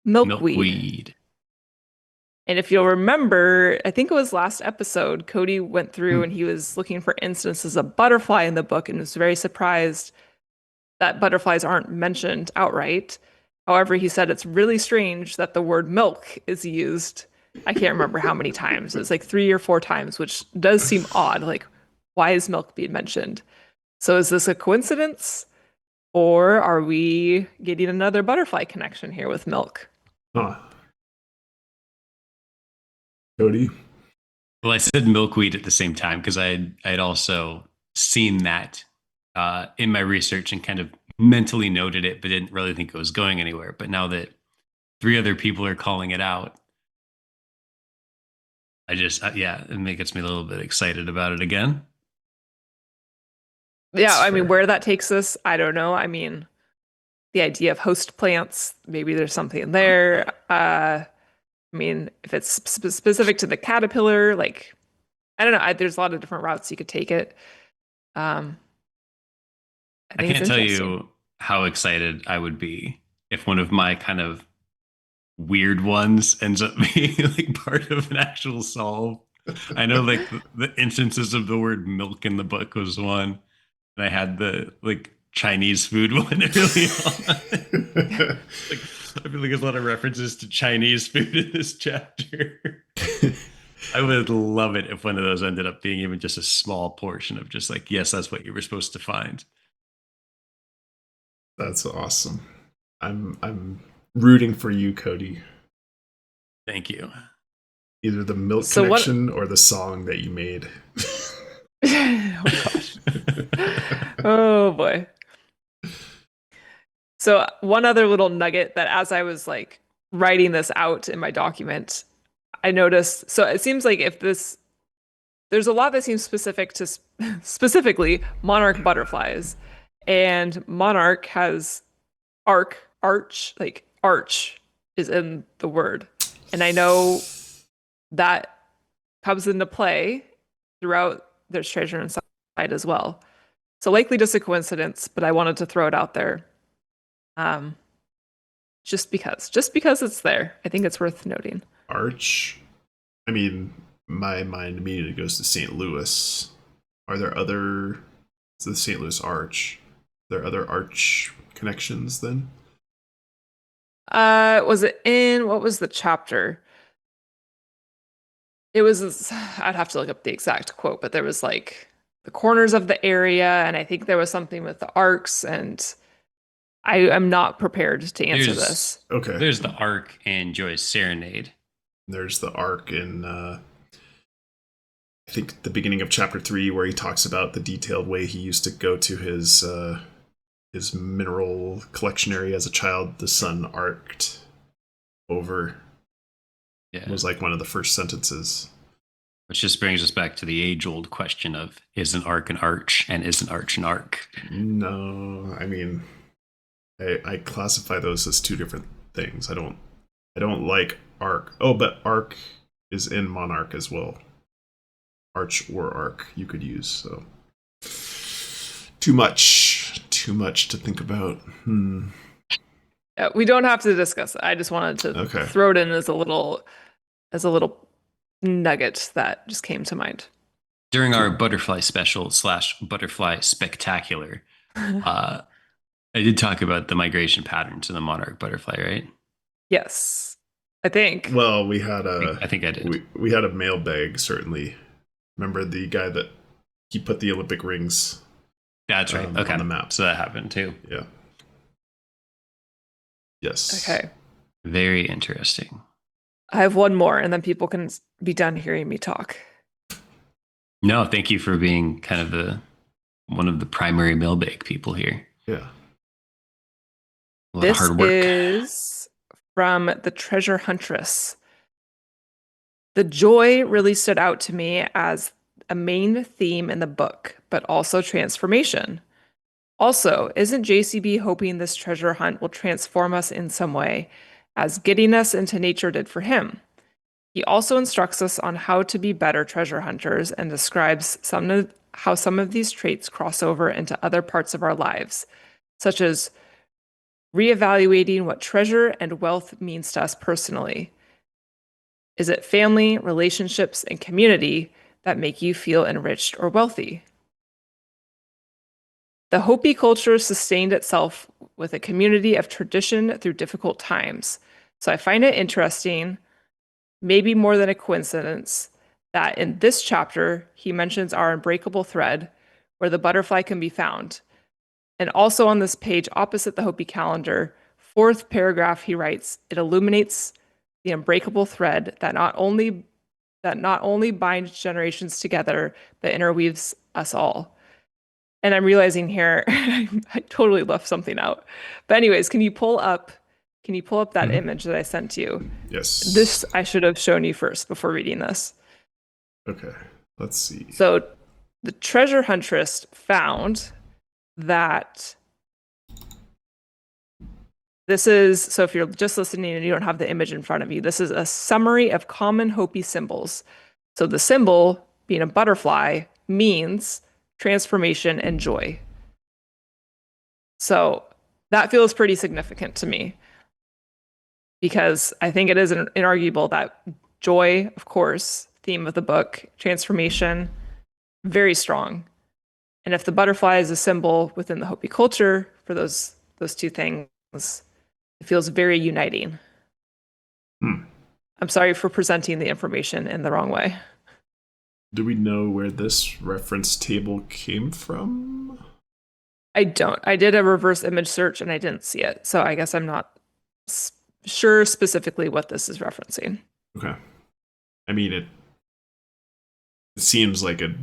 milkweed. And if you'll remember, I think it was last episode, Cody went through and he was looking for instances of butterfly in the book and was very surprised that butterflies aren't mentioned outright. However, he said it's really strange that the word milk is used. I can't remember how many times. It's like 3 or 4 times, which does seem odd. Like, why is milk being mentioned? So is this a coincidence? Or are we getting another butterfly connection here with milk? Cody? Well, I said milkweed at the same time because I'd also seen that in my research and kind of mentally noted it, but didn't really think it was going anywhere. But now that 3 other people are calling it out, I just, it gets me a little bit excited about it again. Yeah, I mean, where that takes us, I don't know. I mean, the idea of host plants, maybe there's something there. I mean, if it's specific to the caterpillar, like, I don't know. There's a lot of different routes you could take it. I can't tell you how excited I would be if one of my kind of weird ones ends up being like part of an actual solve. I know like the instances of the word milk in the book was one. And I had the like Chinese food one early on. Like, I feel like there's a lot of references to Chinese food in this chapter. I would love it if one of those ended up being even just a small portion of just like, yes, that's what you were supposed to find. That's awesome. I'm rooting for you, Cody. Thank you. Either the milk connection or the song that you made. Oh gosh. Oh boy. So one other little nugget that as I was like writing this out in my document, I noticed, so it seems like there's a lot that seems specific to specifically monarch butterflies, and monarch has arch is in the word. And I know that comes into play throughout There's Treasure Inside as well. So likely just a coincidence, but I wanted to throw it out there. Just because it's there, I think it's worth noting. Arch. I mean, my mind immediately goes to St. Louis. Are there other? It's the St. Louis Arch. Are there other arch connections then? Was it in what was the chapter? It was, I'd have to look up the exact quote, but there was like the corners of the area, and I think there was something with the arcs, and I am not prepared to answer this. Okay. There's the arc in Joy's Serenade. There's the arc in I think the beginning of chapter 3 where he talks about the detailed way he used to go to his mineral collection area as a child. The sun arced over. Yeah. It was like one of the first sentences. Which just brings us back to the age-old question of, is an arc an arch and is an arch an arc? No, I mean, I classify those as two different things. I don't like arc. Oh, but arc is in monarch as well. Arch or arc you could use. So too much to think about. Yeah, we don't have to discuss it. I just wanted to throw it in as a little nugget that just came to mind. During our butterfly special / butterfly spectacular, I did talk about the migration patterns in the monarch butterfly, right? Yes, I think. Well, we had I think I did. We had a mailbag, certainly. Remember the guy that he put the Olympic rings? That's right. Okay. On the map. So that happened too. Yeah. Yes. Okay. Very interesting. I have one more, and then people can be done hearing me talk. No, thank you for being kind of one of the primary mailbag people here. Yeah. A lot of hard work. This is from the Treasure Huntress. The joy really stood out to me as a main theme in the book, but also transformation. Also, isn't JCB hoping this treasure hunt will transform us in some way, as getting us into nature did for him? He also instructs us on how to be better treasure hunters and describes how some of these traits cross over into other parts of our lives, such as reevaluating what treasure and wealth means to us personally. Is it family, relationships, and community that make you feel enriched or wealthy? The Hopi culture sustained itself with a community of tradition through difficult times. So I find it interesting, maybe more than a coincidence, that in this chapter, he mentions our unbreakable thread where the butterfly can be found. And also on this page opposite the Hopi calendar, 4th paragraph, he writes, it illuminates the unbreakable thread that not only binds generations together, but interweaves us all. And I'm realizing here, I totally left something out. But anyways, can you pull up that image that I sent to you? Yes. This I should have shown you first before reading this. Okay, let's see. So the treasure huntress found that this is, so if you're just listening and you don't have the image in front of you, this is a summary of common Hopi symbols. So the symbol, being a butterfly, means transformation and joy. So that feels pretty significant to me, because I think it is inarguable that joy, of course, theme of the book, transformation, very strong. And if the butterfly is a symbol within the Hopi culture for those two things, it feels very uniting. I'm sorry for presenting the information in the wrong way. Do we know where this reference table came from? I don't. I did a reverse image search and I didn't see it. So I guess I'm not sure specifically what this is referencing. Okay. I mean, it seems like a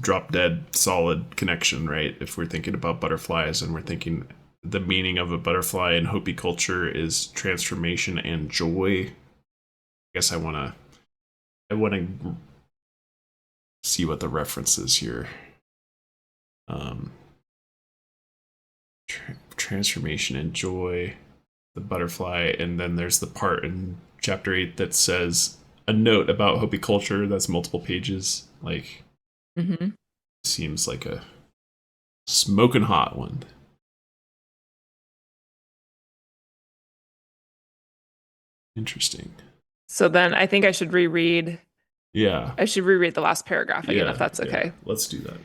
drop dead solid connection, right? If we're thinking about butterflies and we're thinking the meaning of a butterfly in Hopi culture is transformation and joy. I guess I want to see what the reference is here. Transformation and joy, the butterfly, and then there's the part in chapter 8 that says a note about Hopi culture. That's multiple pages. Like, seems like a smoking hot one. Interesting. So then I think I should reread. Yeah. I should reread the last paragraph again, if that's okay. Yeah. Let's do that.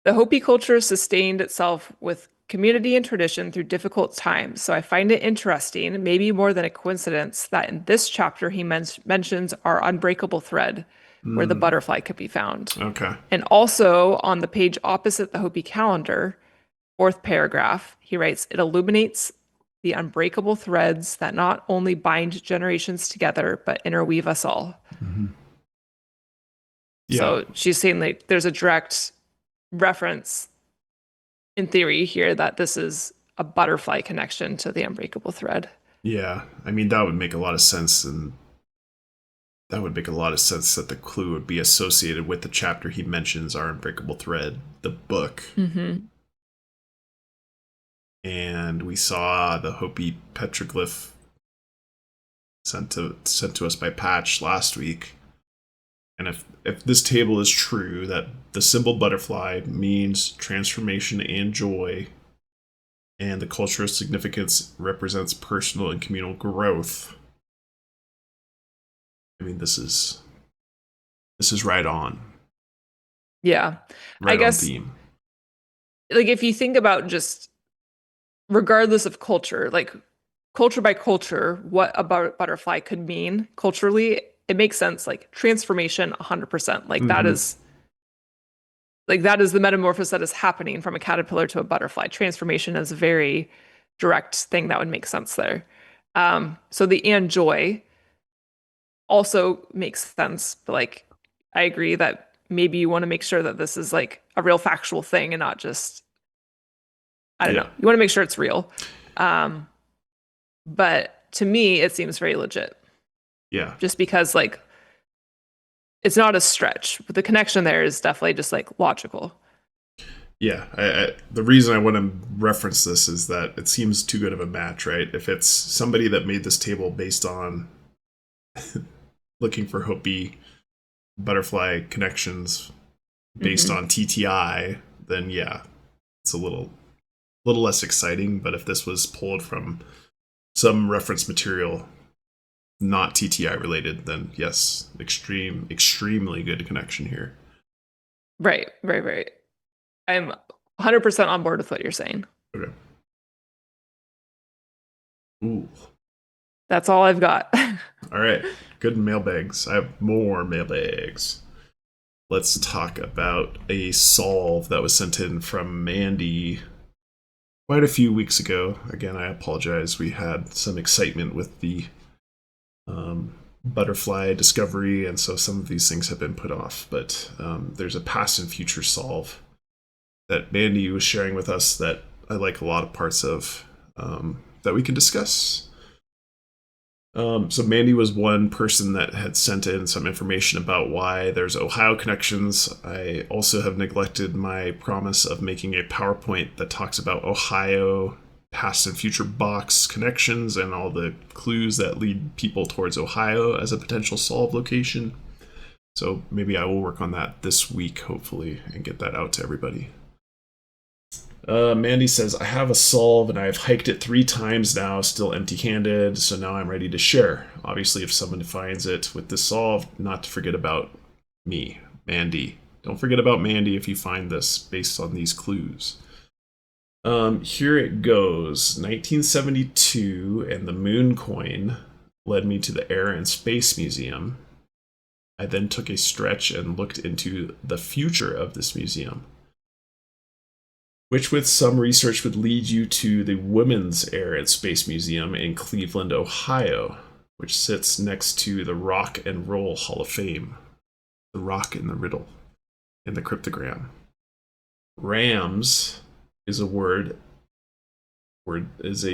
The Hopi culture sustained itself with community and tradition through difficult times. So I find it interesting, maybe more than a coincidence, that in this chapter he mentions our unbreakable thread, where the butterfly could be found. Okay. And also on the page opposite the Hopi calendar, 4th paragraph, he writes, it illuminates the unbreakable threads that not only bind generations together, but interweave us all. Yeah. So she's saying like there's a direct reference in theory here that this is a butterfly connection to the unbreakable thread. Yeah. I mean, that would make a lot of sense, and that would make a lot of sense that the clue would be associated with the chapter he mentions, Our Unbreakable Thread, the book. And we saw the Hopi petroglyph sent to us by Patch last week. And if this table is true, that the symbol butterfly means transformation and joy, and the cultural significance represents personal and communal growth, I mean, this is right on. Yeah. Right I guess, on theme. like, if you think about just regardless of culture, like culture by culture, what a butterfly could mean culturally, it makes sense. Like transformation, 100%. Like that is the metamorphosis that is happening from a caterpillar to a butterfly. Transformation is a very direct thing that would make sense there. So the and joy also makes sense. But like, I agree that maybe you want to make sure that this is like a real factual thing and not just, I don't know. You want to make sure it's real. But to me, it seems very legit. Yeah. Just because like, it's not a stretch, but the connection there is definitely just like logical. Yeah, the reason I want to reference this is that it seems too good of a match, right? If it's somebody that made this table based on looking for Hopi butterfly connections based on TTI, then yeah, it's a little less exciting. But if this was pulled from some reference material not TTI related, then yes, extremely good connection here. Right. I'm 100% on board with what you're saying. Okay. Ooh. That's all I've got. All right. Good mailbags. I have more mailbags. Let's talk about a solve that was sent in from Mandi quite a few weeks ago. Again, I apologize. We had some excitement with the butterfly discovery, and so some of these things have been put off. But there's a past and future solve that Mandi was sharing with us that I like a lot of parts of that we can discuss. So Mandi was one person that had sent in some information about why there's Ohio connections. I also have neglected my promise of making a PowerPoint that talks about Ohio past and future box connections and all the clues that lead people towards Ohio as a potential solve location. So maybe I will work on that this week, hopefully, and get that out to everybody. Mandi says, I have a solve and I've hiked it 3 times now, still empty-handed, so now I'm ready to share. Obviously, if someone finds it with this solve, not to forget about me, Mandi. don't forget about Mandi if you find this based on these clues. Here it goes. 1972, and the moon coin led me to the Air and Space Museum. I then took a stretch and looked into the future of this museum, which with some research would lead you to the Women's Air and Space Museum in Cleveland, Ohio, which sits next to the Rock and Roll Hall of Fame. The rock in the riddle, in the cryptogram. Rams is a word is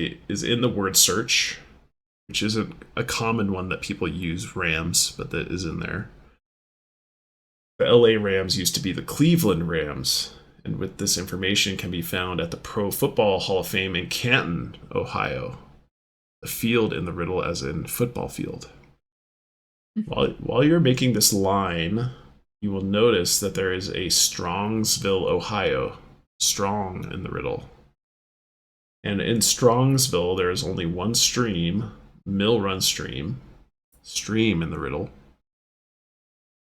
in the word search, which isn't a common one that people use, Rams, but that is in there. The LA Rams used to be the Cleveland Rams, and with this information can be found at the Pro Football Hall of Fame in Canton, Ohio. The field in the riddle as in football field. While you're making this line, you will notice that there is a Strongsville, Ohio. Strong in the riddle. And in Strongsville, there is only one stream, Mill Run Stream. Stream in the riddle.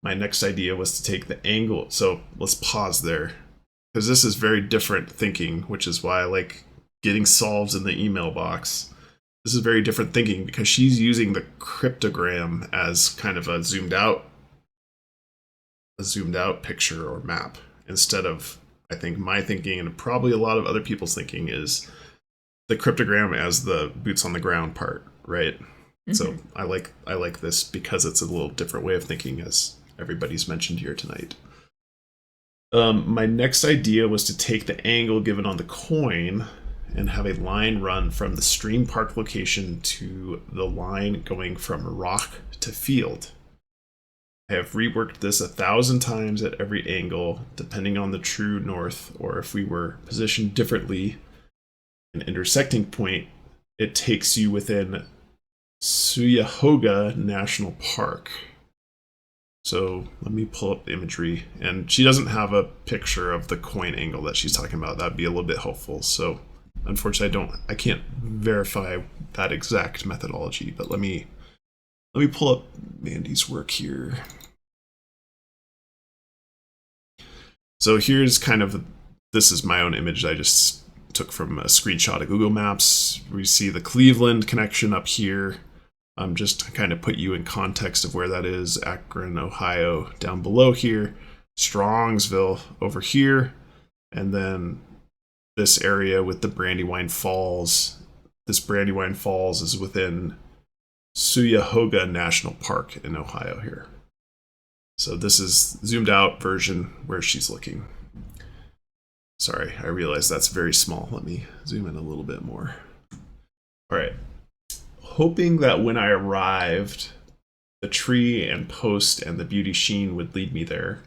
My next idea was to take the angle. So let's pause there, because this is very different thinking, which is why I like getting solves in the email box. This is very different thinking because she's using the cryptogram as kind of a zoomed out picture or map, instead of, I think my thinking, and probably a lot of other people's thinking, is the cryptogram as the boots on the ground part, right? Mm-hmm. So I like this because it's a little different way of thinking, as everybody's mentioned here tonight. My next idea was to take the angle given on the coin and have a line run from the stream park location to the line going from rock to field. I have reworked this 1,000 times at every angle, depending on the true north, or if we were positioned differently. An intersecting point, it takes you within Cuyahoga National Park. So let me pull up the imagery, and she doesn't have a picture of the coin angle that she's talking about. That'd be a little bit helpful. So unfortunately, I can't verify that exact methodology, but let me pull up Mandi's work here. So here's kind of, this is my own image I just took from a screenshot of Google Maps. We see the Cleveland connection up here. Just to kind of put you in context of where that is. Akron, Ohio, down below here. Strongsville over here. And then this area with the Brandywine Falls. This Brandywine Falls is within Cuyahoga National Park in Ohio here. So this is zoomed out version where she's looking. Sorry, I realize that's very small. Let me zoom in a little bit more. All right. Hoping that when I arrived, the tree and post and the beauty sheen would lead me there.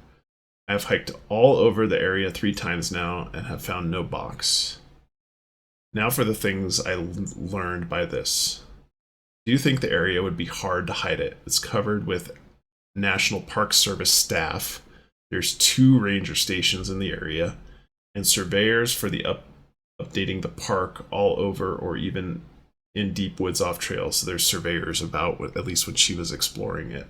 I have hiked all over the area 3 times now and have found no box. Now for the things I learned by this. Do you think the area would be hard to hide it? It's covered with National Park Service staff. There's 2 ranger stations in the area, and surveyors for the updating the park all over, or even in deep woods off trail. So there's surveyors about, at least when she was exploring it.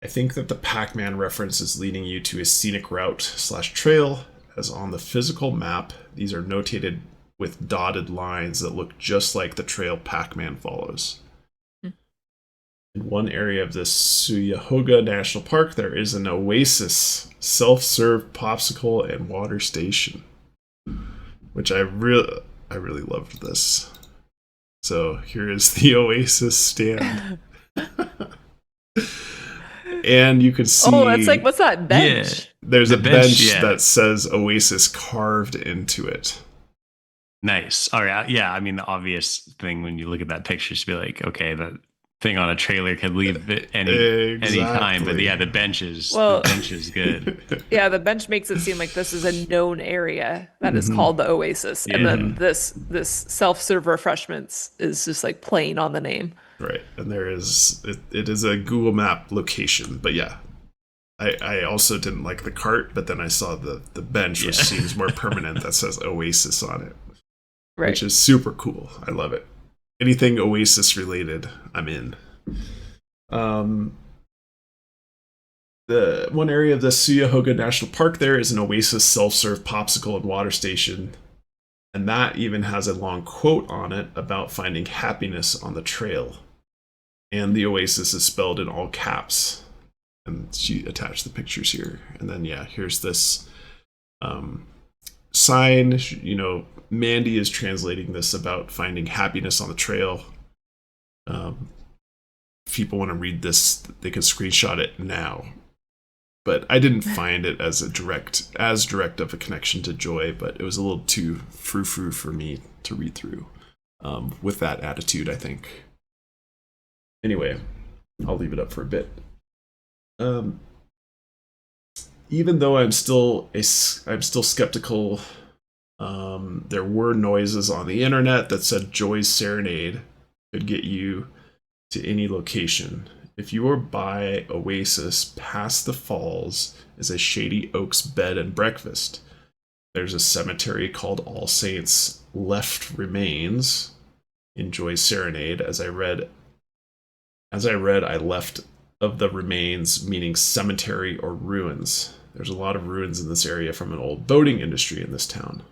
I think that the Pac-Man reference is leading you to a scenic route/trail, as on the physical map, these are notated with dotted lines that look just like the trail Pac-Man follows. In one area of this Cuyahoga National Park, there is an oasis, self-serve popsicle and water station, which I really loved this. So here is the Oasis stand. And you can see... Oh, it's like, what's that bench? Yeah, there's a bench that says Oasis carved into it. Nice. All right. Yeah, I mean, the obvious thing when you look at that picture is to be like, okay, the thing on a trailer could leave it any time. But yeah, the bench is good. Yeah, the bench makes it seem like this is a known area that is called the Oasis. Yeah. And then this self-serve refreshments is just like playing on the name. Right. And there is, it is a Google Map location. But yeah, I also didn't like the cart, but then I saw the bench, which seems more permanent, that says Oasis on it. Right. Which is super cool. I love it. Anything Oasis related, I'm in. The one area of the Cuyahoga National Park there is an Oasis self-serve popsicle and water station. And that even has a long quote on it about finding happiness on the trail. And the Oasis is spelled in all caps. And she attached the pictures here. And then, yeah, here's this sign. You know, Mandi is translating this about finding happiness on the trail. If people want to read this, they can screenshot it now. But I didn't find it as direct of a connection to joy, but it was a little too frou-frou for me to read through with that attitude, I think. Anyway, I'll leave it up for a bit. Even though I'm still skeptical, there were noises on the internet that said Joy's Serenade could get you to any location. If you are by Oasis, past the falls is a Shady Oaks bed and breakfast. There's a cemetery called All Saints Left Remains in Joy's Serenade. As I read, I left of the remains, meaning cemetery or ruins. There's a lot of ruins in this area from an old boating industry in this town.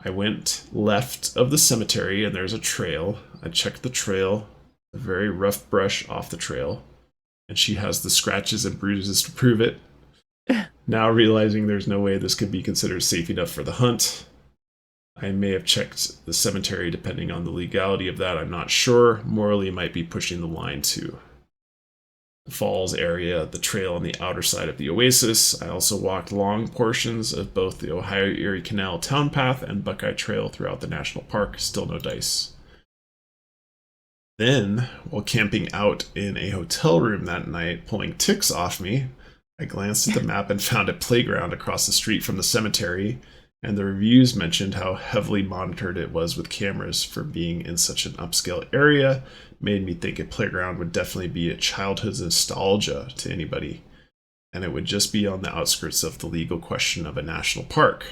I went left of the cemetery and there's a trail. I checked the trail. A very rough brush off the trail, and she has the scratches and bruises to prove it. Now realizing there's no way this could be considered safe enough for the hunt. I may have checked the cemetery depending on the legality of that, I'm not sure. Morally might be pushing the line too. The falls area, the trail on the outer side of the Oasis. I also walked long portions of both the Ohio Erie Canal Town Path and Buckeye Trail throughout the national park, still no dice. Then, while camping out in a hotel room that night, pulling ticks off me, I glanced at the map and found a playground across the street from the cemetery, and the reviews mentioned how heavily monitored it was with cameras for being in such an upscale area, made me think a playground would definitely be a childhood nostalgia to anybody, and it would just be on the outskirts of the legal question of a national park.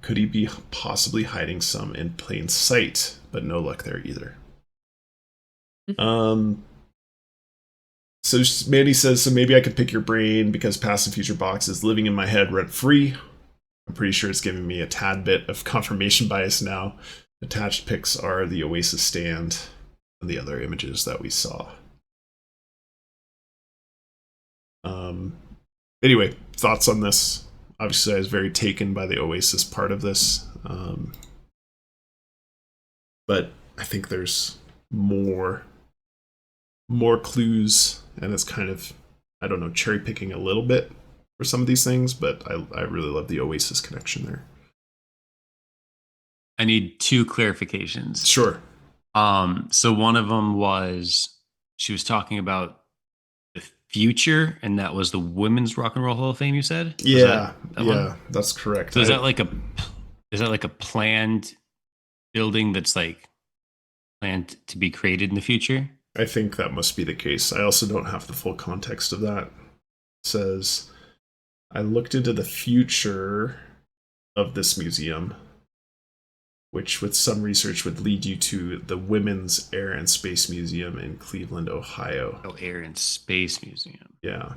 Could he be possibly hiding some in plain sight, but no luck there either. So Mandi says, so maybe I could pick your brain because past and future box is living in my head rent free. I'm pretty sure it's giving me a tad bit of confirmation bias now. Attached pics are the Oasis stand and the other images that we saw. Anyway, thoughts on this? Obviously, I was very taken by the Oasis part of this. But I think there's more clues, and it's kind of, I don't know, cherry picking a little bit for some of these things, but I really love the Oasis connection there. I need two clarifications. Sure. So one of them was she was talking about the future, and that was the Women's Rock and Roll Hall of Fame. You said, yeah, that's correct. So is that like a planned building that's like planned to be created in the future? I think that must be the case. I also don't have the full context of that. It says, I looked into the future of this museum, which with some research would lead you to the Women's Air and Space Museum in Cleveland, Ohio. Oh, Air and Space Museum. Yeah.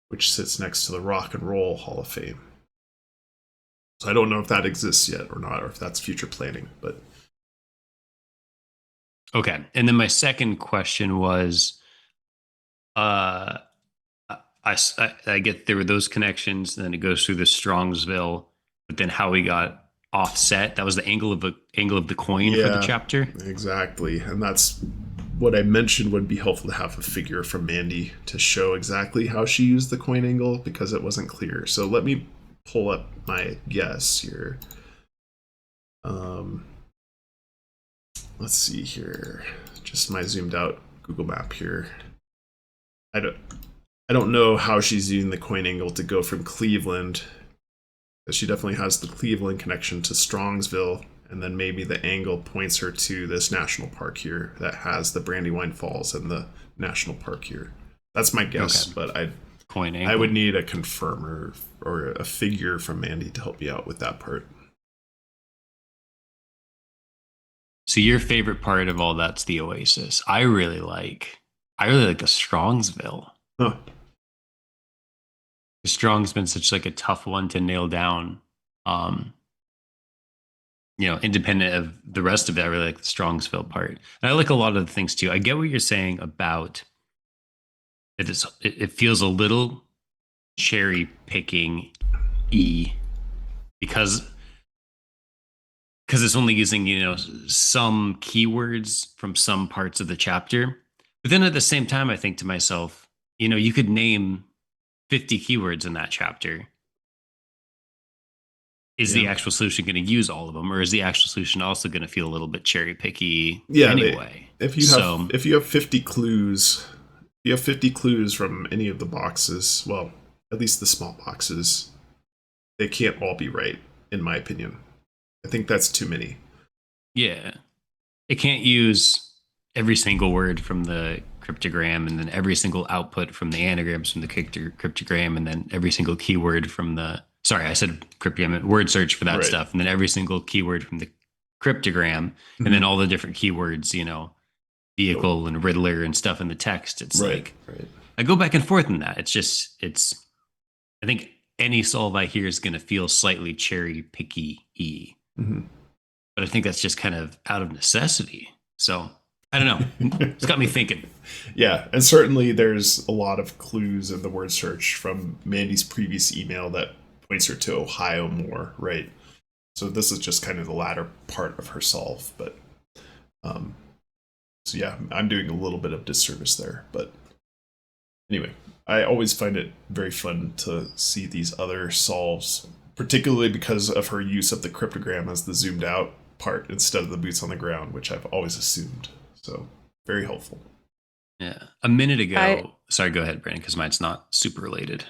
Which sits next to the Rock and Roll Hall of Fame. So I don't know if that exists yet or not, or if that's future planning, but... Okay. And then my second question was, I get there were those connections, and then it goes through the Strongsville, but then how we got offset. That was the angle of the coin for the chapter. Exactly. And that's what I mentioned would be helpful to have a figure from Mandi to show exactly how she used the coin angle, because it wasn't clear. So let me pull up my guess here. Let's see here. Just my zoomed out Google map here. I don't know how she's using the coin angle to go from Cleveland. She definitely has the Cleveland connection to Strongsville, and then maybe the angle points her to this national park here that has the Brandywine Falls and the national park here. That's my guess, but I would need a confirmer or a figure from Mandi to help me out with that part. So your favorite part of all that's the Oasis. I really like the Strongsville. Huh. Strong's been such like a tough one to nail down. Independent of the rest of it, I really like the Strongsville part. And I like a lot of the things too. I get what you're saying about it feels a little cherry picking because it's only using, some keywords from some parts of the chapter. But then at the same time, I think to myself, you could name 50 keywords in that chapter. Is the actual solution going to use all of them, or is the actual solution also going to feel a little bit cherry picky anyway? If you have 50 clues, from any of the boxes, well, at least the small boxes, they can't all be right, in my opinion. I think that's too many. Yeah. It can't use every single word from the cryptogram and then every single output from the anagrams from the cryptogram and then every single keyword from the... Sorry, I said cryptogram, word search for that stuff, and then every single keyword from the cryptogram, and then all the different keywords, vehicle and Riddler and stuff in the text. It's I go back and forth in that. I think any solve I hear is going to feel slightly cherry picky-y. But I think that's just kind of out of necessity. So I don't know. It's got me thinking. Yeah, and certainly there's a lot of clues in the word search from Mandi's previous email that points her to Ohio more, right? So this is just kind of the latter part of her solve, but so yeah, I'm doing a little bit of disservice there, but anyway, I always find it very fun to see these other solves, particularly because of her use of the cryptogram as the zoomed out part instead of the boots on the ground, which I've always assumed. So very helpful. Yeah. A minute ago, sorry, go ahead, Brandon, because mine's not super related.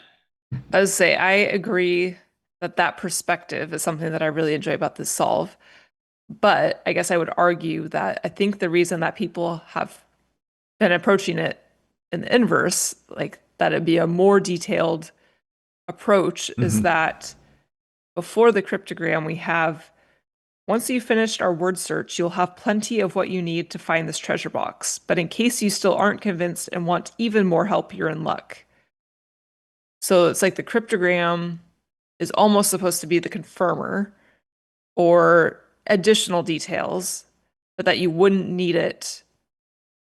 I would say I agree that perspective is something that I really enjoy about this solve. But I guess I would argue that I think the reason that people have been approaching it in the inverse, like that it'd be a more detailed approach, is that before the cryptogram, we have, once you've finished our word search, you'll have plenty of what you need to find this treasure box. But in case you still aren't convinced and want even more help, you're in luck. So it's like the cryptogram is almost supposed to be the confirmer or additional details, but that you wouldn't need it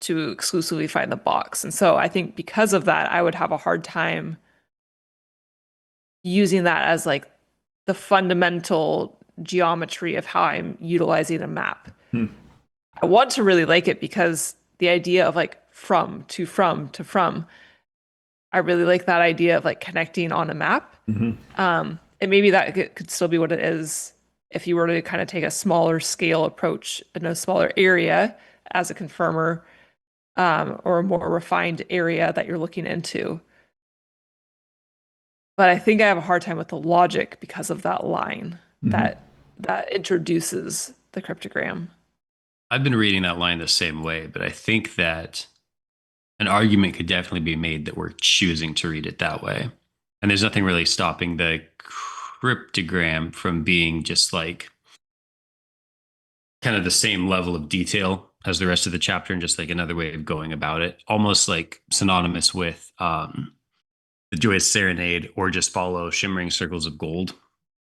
to exclusively find the box. And so I think because of that, I would have a hard time using that as like the fundamental geometry of how I'm utilizing a map. I want to really like it because the idea of like from to from to from, I really like that idea of like connecting on a map. And maybe that could still be what it is if you were to kind of take a smaller scale approach in a smaller area as a confirmer, or a more refined area that you're looking into. But I think I have a hard time with the logic because of that line that introduces the cryptogram. I've been reading that line the same way, but I think that an argument could definitely be made that we're choosing to read it that way. And there's nothing really stopping the cryptogram from being just like kind of the same level of detail as the rest of the chapter and just like another way of going about it, almost like synonymous with the Joyous Serenade or just follow Shimmering Circles of Gold.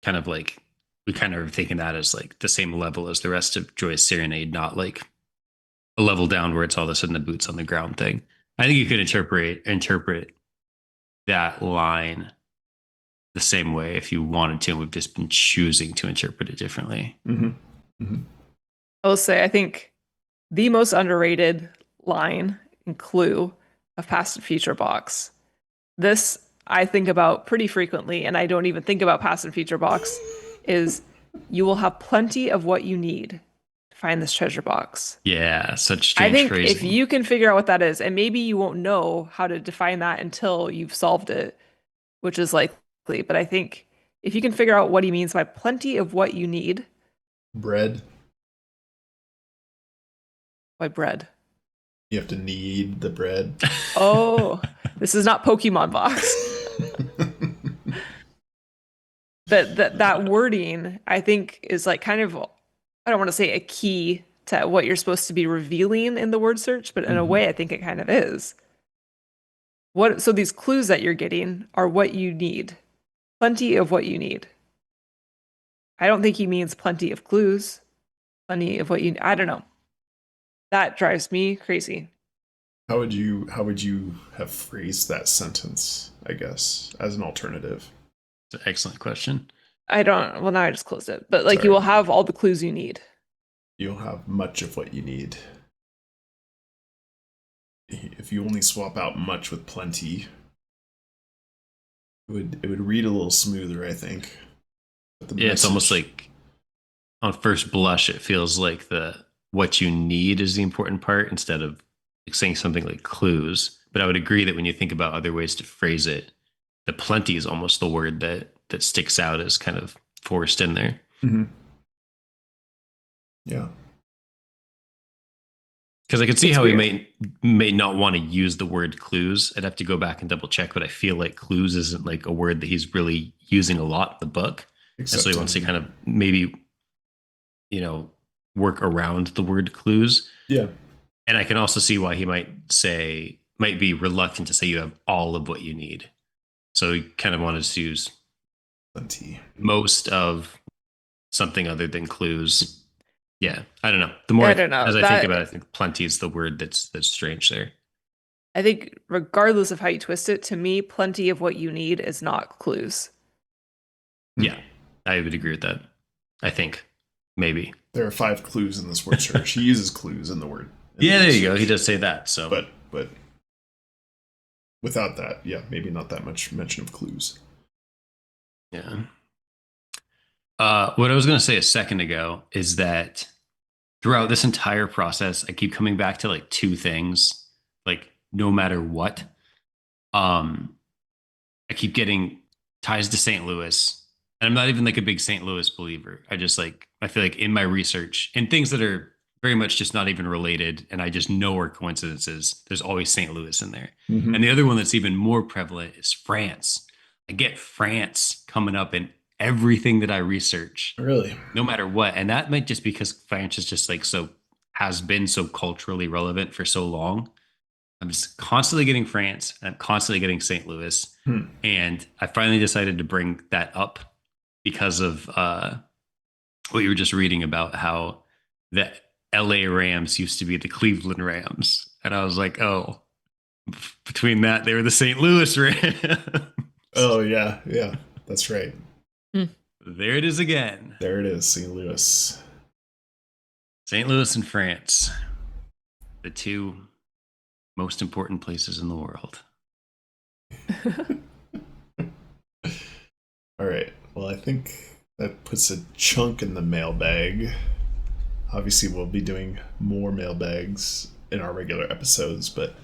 Kind of like we kind of are thinking that as like the same level as the rest of Joyous Serenade, not like a level down where it's all of a sudden the boots on the ground thing. I think you could interpret that line the same way if you wanted to, and we've just been choosing to interpret it differently. I will say, I think the most underrated line and clue of Past and Future Box. This I think about pretty frequently, and I don't even think about Past and Future Box, is you will have plenty of what you need to find this treasure box. Yeah, such strange I think phrasing. if you can figure out what that is, and maybe you won't know how to define that until you've solved it, which is likely, but I think if you can figure out what he means by plenty of what you need. Bread. Why bread? You have to knead the bread. Oh, this is not Pokemon Box. that wording, I think, is like kind of, I don't want to say a key to what you're supposed to be revealing in the word search, but in a way, I think it kind of is. So these clues that you're getting are what you need Plenty of what you need. I don't think he means plenty of clues. Plenty of what you, I don't know. That drives me crazy. How would you have phrased that sentence, I guess, as an alternative? It's an excellent question. Well, now I just closed it. But like, Sorry. you will have all the clues you need. You'll have much of what you need. If you only swap out much with plenty, it would read a little smoother, I think. Yeah, it's almost like on first blush, it feels like what you need is the important part instead of like saying something like clues. But I would agree that when you think about other ways to phrase it, the plenty is almost the word that sticks out as kind of forced in there. Mm-hmm. Yeah. Because I could see how he may not want to use the word clues. I'd have to go back and double check, but I feel like clues isn't like a word that he's really using a lot in the book. And so he wants to kind of maybe, work around the word clues. Yeah. And I can also see why he might be reluctant to say you have all of what you need. So he kind of wanted to use plenty, most of something other than clues. Yeah, I don't know. The more I think about it, I think plenty is the word that's strange there. I think regardless of how you twist it, to me, plenty of what you need is not clues. Yeah, I would agree with that. I think maybe there are 5 clues in this word search. He uses clues in the word. Yeah, there you go. He does say that. So, but without that, yeah, maybe not that much mention of clues. Yeah. What I was going to say a second ago is that throughout this entire process, I keep coming back to like 2 things, like no matter what. I keep getting ties to St. Louis, and I'm not even like a big St. Louis believer. I feel like in my research and things that are very much just not even related, and I just know are coincidences, there's always St. Louis in there. Mm-hmm. And the other one that's even more prevalent is France. I get France coming up in everything that I research. Really? No matter what. And that might just because France is just like has been so culturally relevant for so long. I'm just constantly getting France and I'm constantly getting St. Louis. And I finally decided to bring that up because of what you were just reading about how the LA Rams used to be the Cleveland Rams. And I was like, oh, between that, they were the St. Louis Rams. Oh, yeah. Yeah, that's right. There it is again. There it is, St. Louis. St. Louis and France. The 2 most important places in the world. All right. Well, I think that puts a chunk in the mailbag. Obviously, we'll be doing more mailbags in our regular episodes, but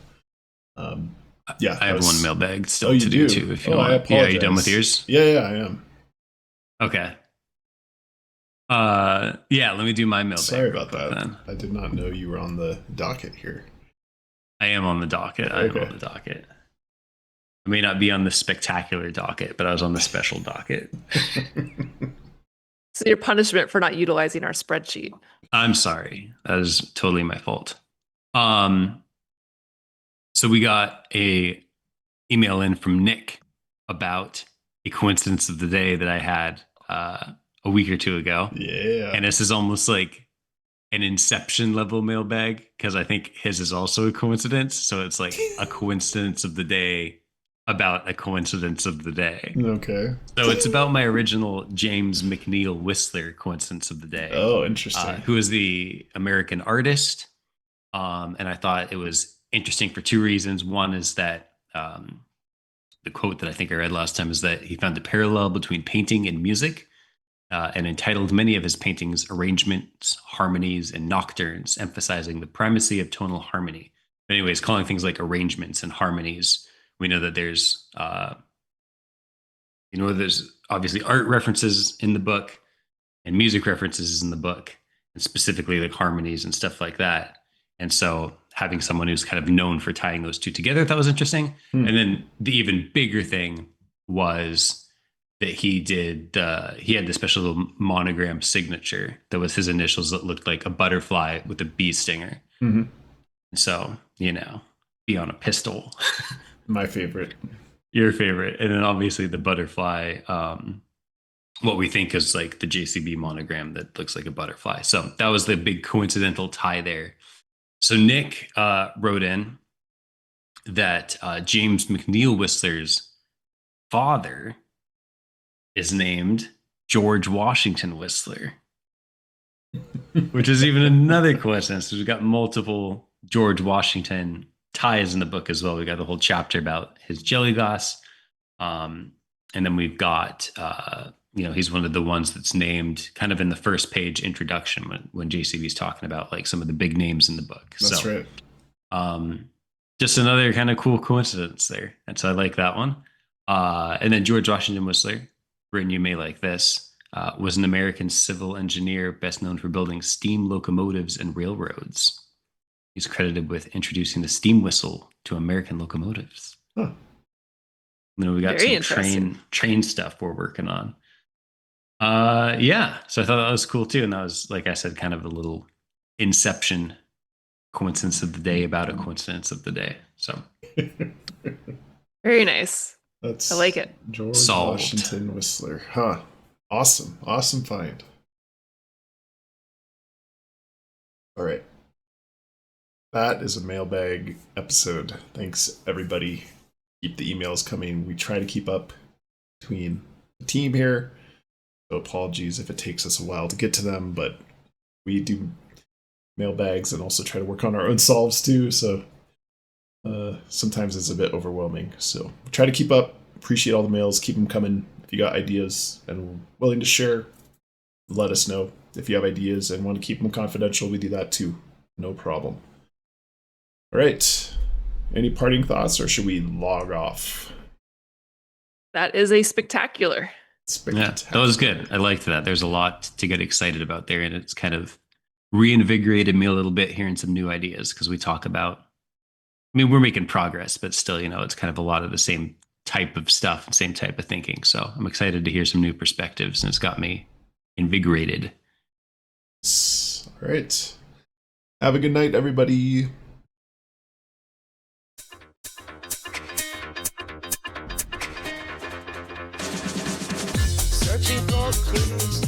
yeah. I have one mailbag still to do too. If you want. I apologize. Yeah, are you done with yours? Yeah, I am. Okay. Yeah, let me do my mailbag. Sorry about that. Then. I did not know you were on the docket here. I am on the docket. I am on the docket. I may not be on the spectacular docket, but I was on the special docket. So your punishment for not utilizing our spreadsheet. I'm sorry. That is totally my fault. So we got a email in from Nick about a coincidence of the day that I had a week or 2 ago. Yeah. And this is almost like an Inception level mailbag because I think his is also a coincidence. So it's like a coincidence of the day about a coincidence of the day. Okay. So it's about my original James McNeill Whistler coincidence of the day. Oh, interesting. Who is the American artist. And I thought it was interesting for 2 reasons. One is that the quote that I think I read last time is that he found a parallel between painting and music and entitled many of his paintings Arrangements, Harmonies, and Nocturnes, emphasizing the primacy of tonal harmony. But anyways, calling things like arrangements and harmonies, we know that there's obviously art references in the book and music references in the book, and specifically like harmonies and stuff like that. And so having someone who's kind of known for tying those 2 together, I thought was interesting. And then the even bigger thing was that he had this special little monogram signature that was his initials that looked like a butterfly with a bee stinger. Mm-hmm. So, be on a pistol. My favorite. Your favorite. And then obviously the butterfly, what we think is like the JCB monogram that looks like a butterfly. So that was the big coincidental tie there. So Nick wrote in that James McNeill Whistler's father is named George Washington Whistler, which is even another coincidence. We've got multiple George Washington ties in the book as well. We got the whole chapter about his jelly glass. And then we've got, he's one of the ones that's named kind of in the first page introduction when JCB's talking about like some of the big names in the book. That's right. Just another kind of cool coincidence there. And so I like that one. And then George Washington Whistler, written you may like this, was an American civil engineer best known for building steam locomotives and railroads. He's credited with introducing the steam whistle to American locomotives. Huh. We got Very some train stuff we're working on. So I thought that was cool too. And that was, like I said, kind of a little inception coincidence of the day about a coincidence of the day. So very nice. I like it. George Solved. Washington Whistler. Huh. Awesome. Awesome find. All right. That is a mailbag episode. Thanks, everybody. Keep the emails coming. We try to keep up between the team here. So apologies if it takes us a while to get to them, but we do mailbags and also try to work on our own solves too. So sometimes it's a bit overwhelming. So try to keep up. Appreciate all the mails. Keep them coming. If you got ideas and willing to share, let us know. If you have ideas and want to keep them confidential, we do that too. No problem. All right. Any parting thoughts, or should we log off? That is a spectacular. Yeah, that was good. I liked that. There's a lot to get excited about there, and it's kind of reinvigorated me a little bit hearing some new ideas because we talk about, we're making progress, but still, it's kind of a lot of the same type of stuff and same type of thinking. So I'm excited to hear some new perspectives, and it's got me invigorated. All right. Have a good night, everybody. Searching for clues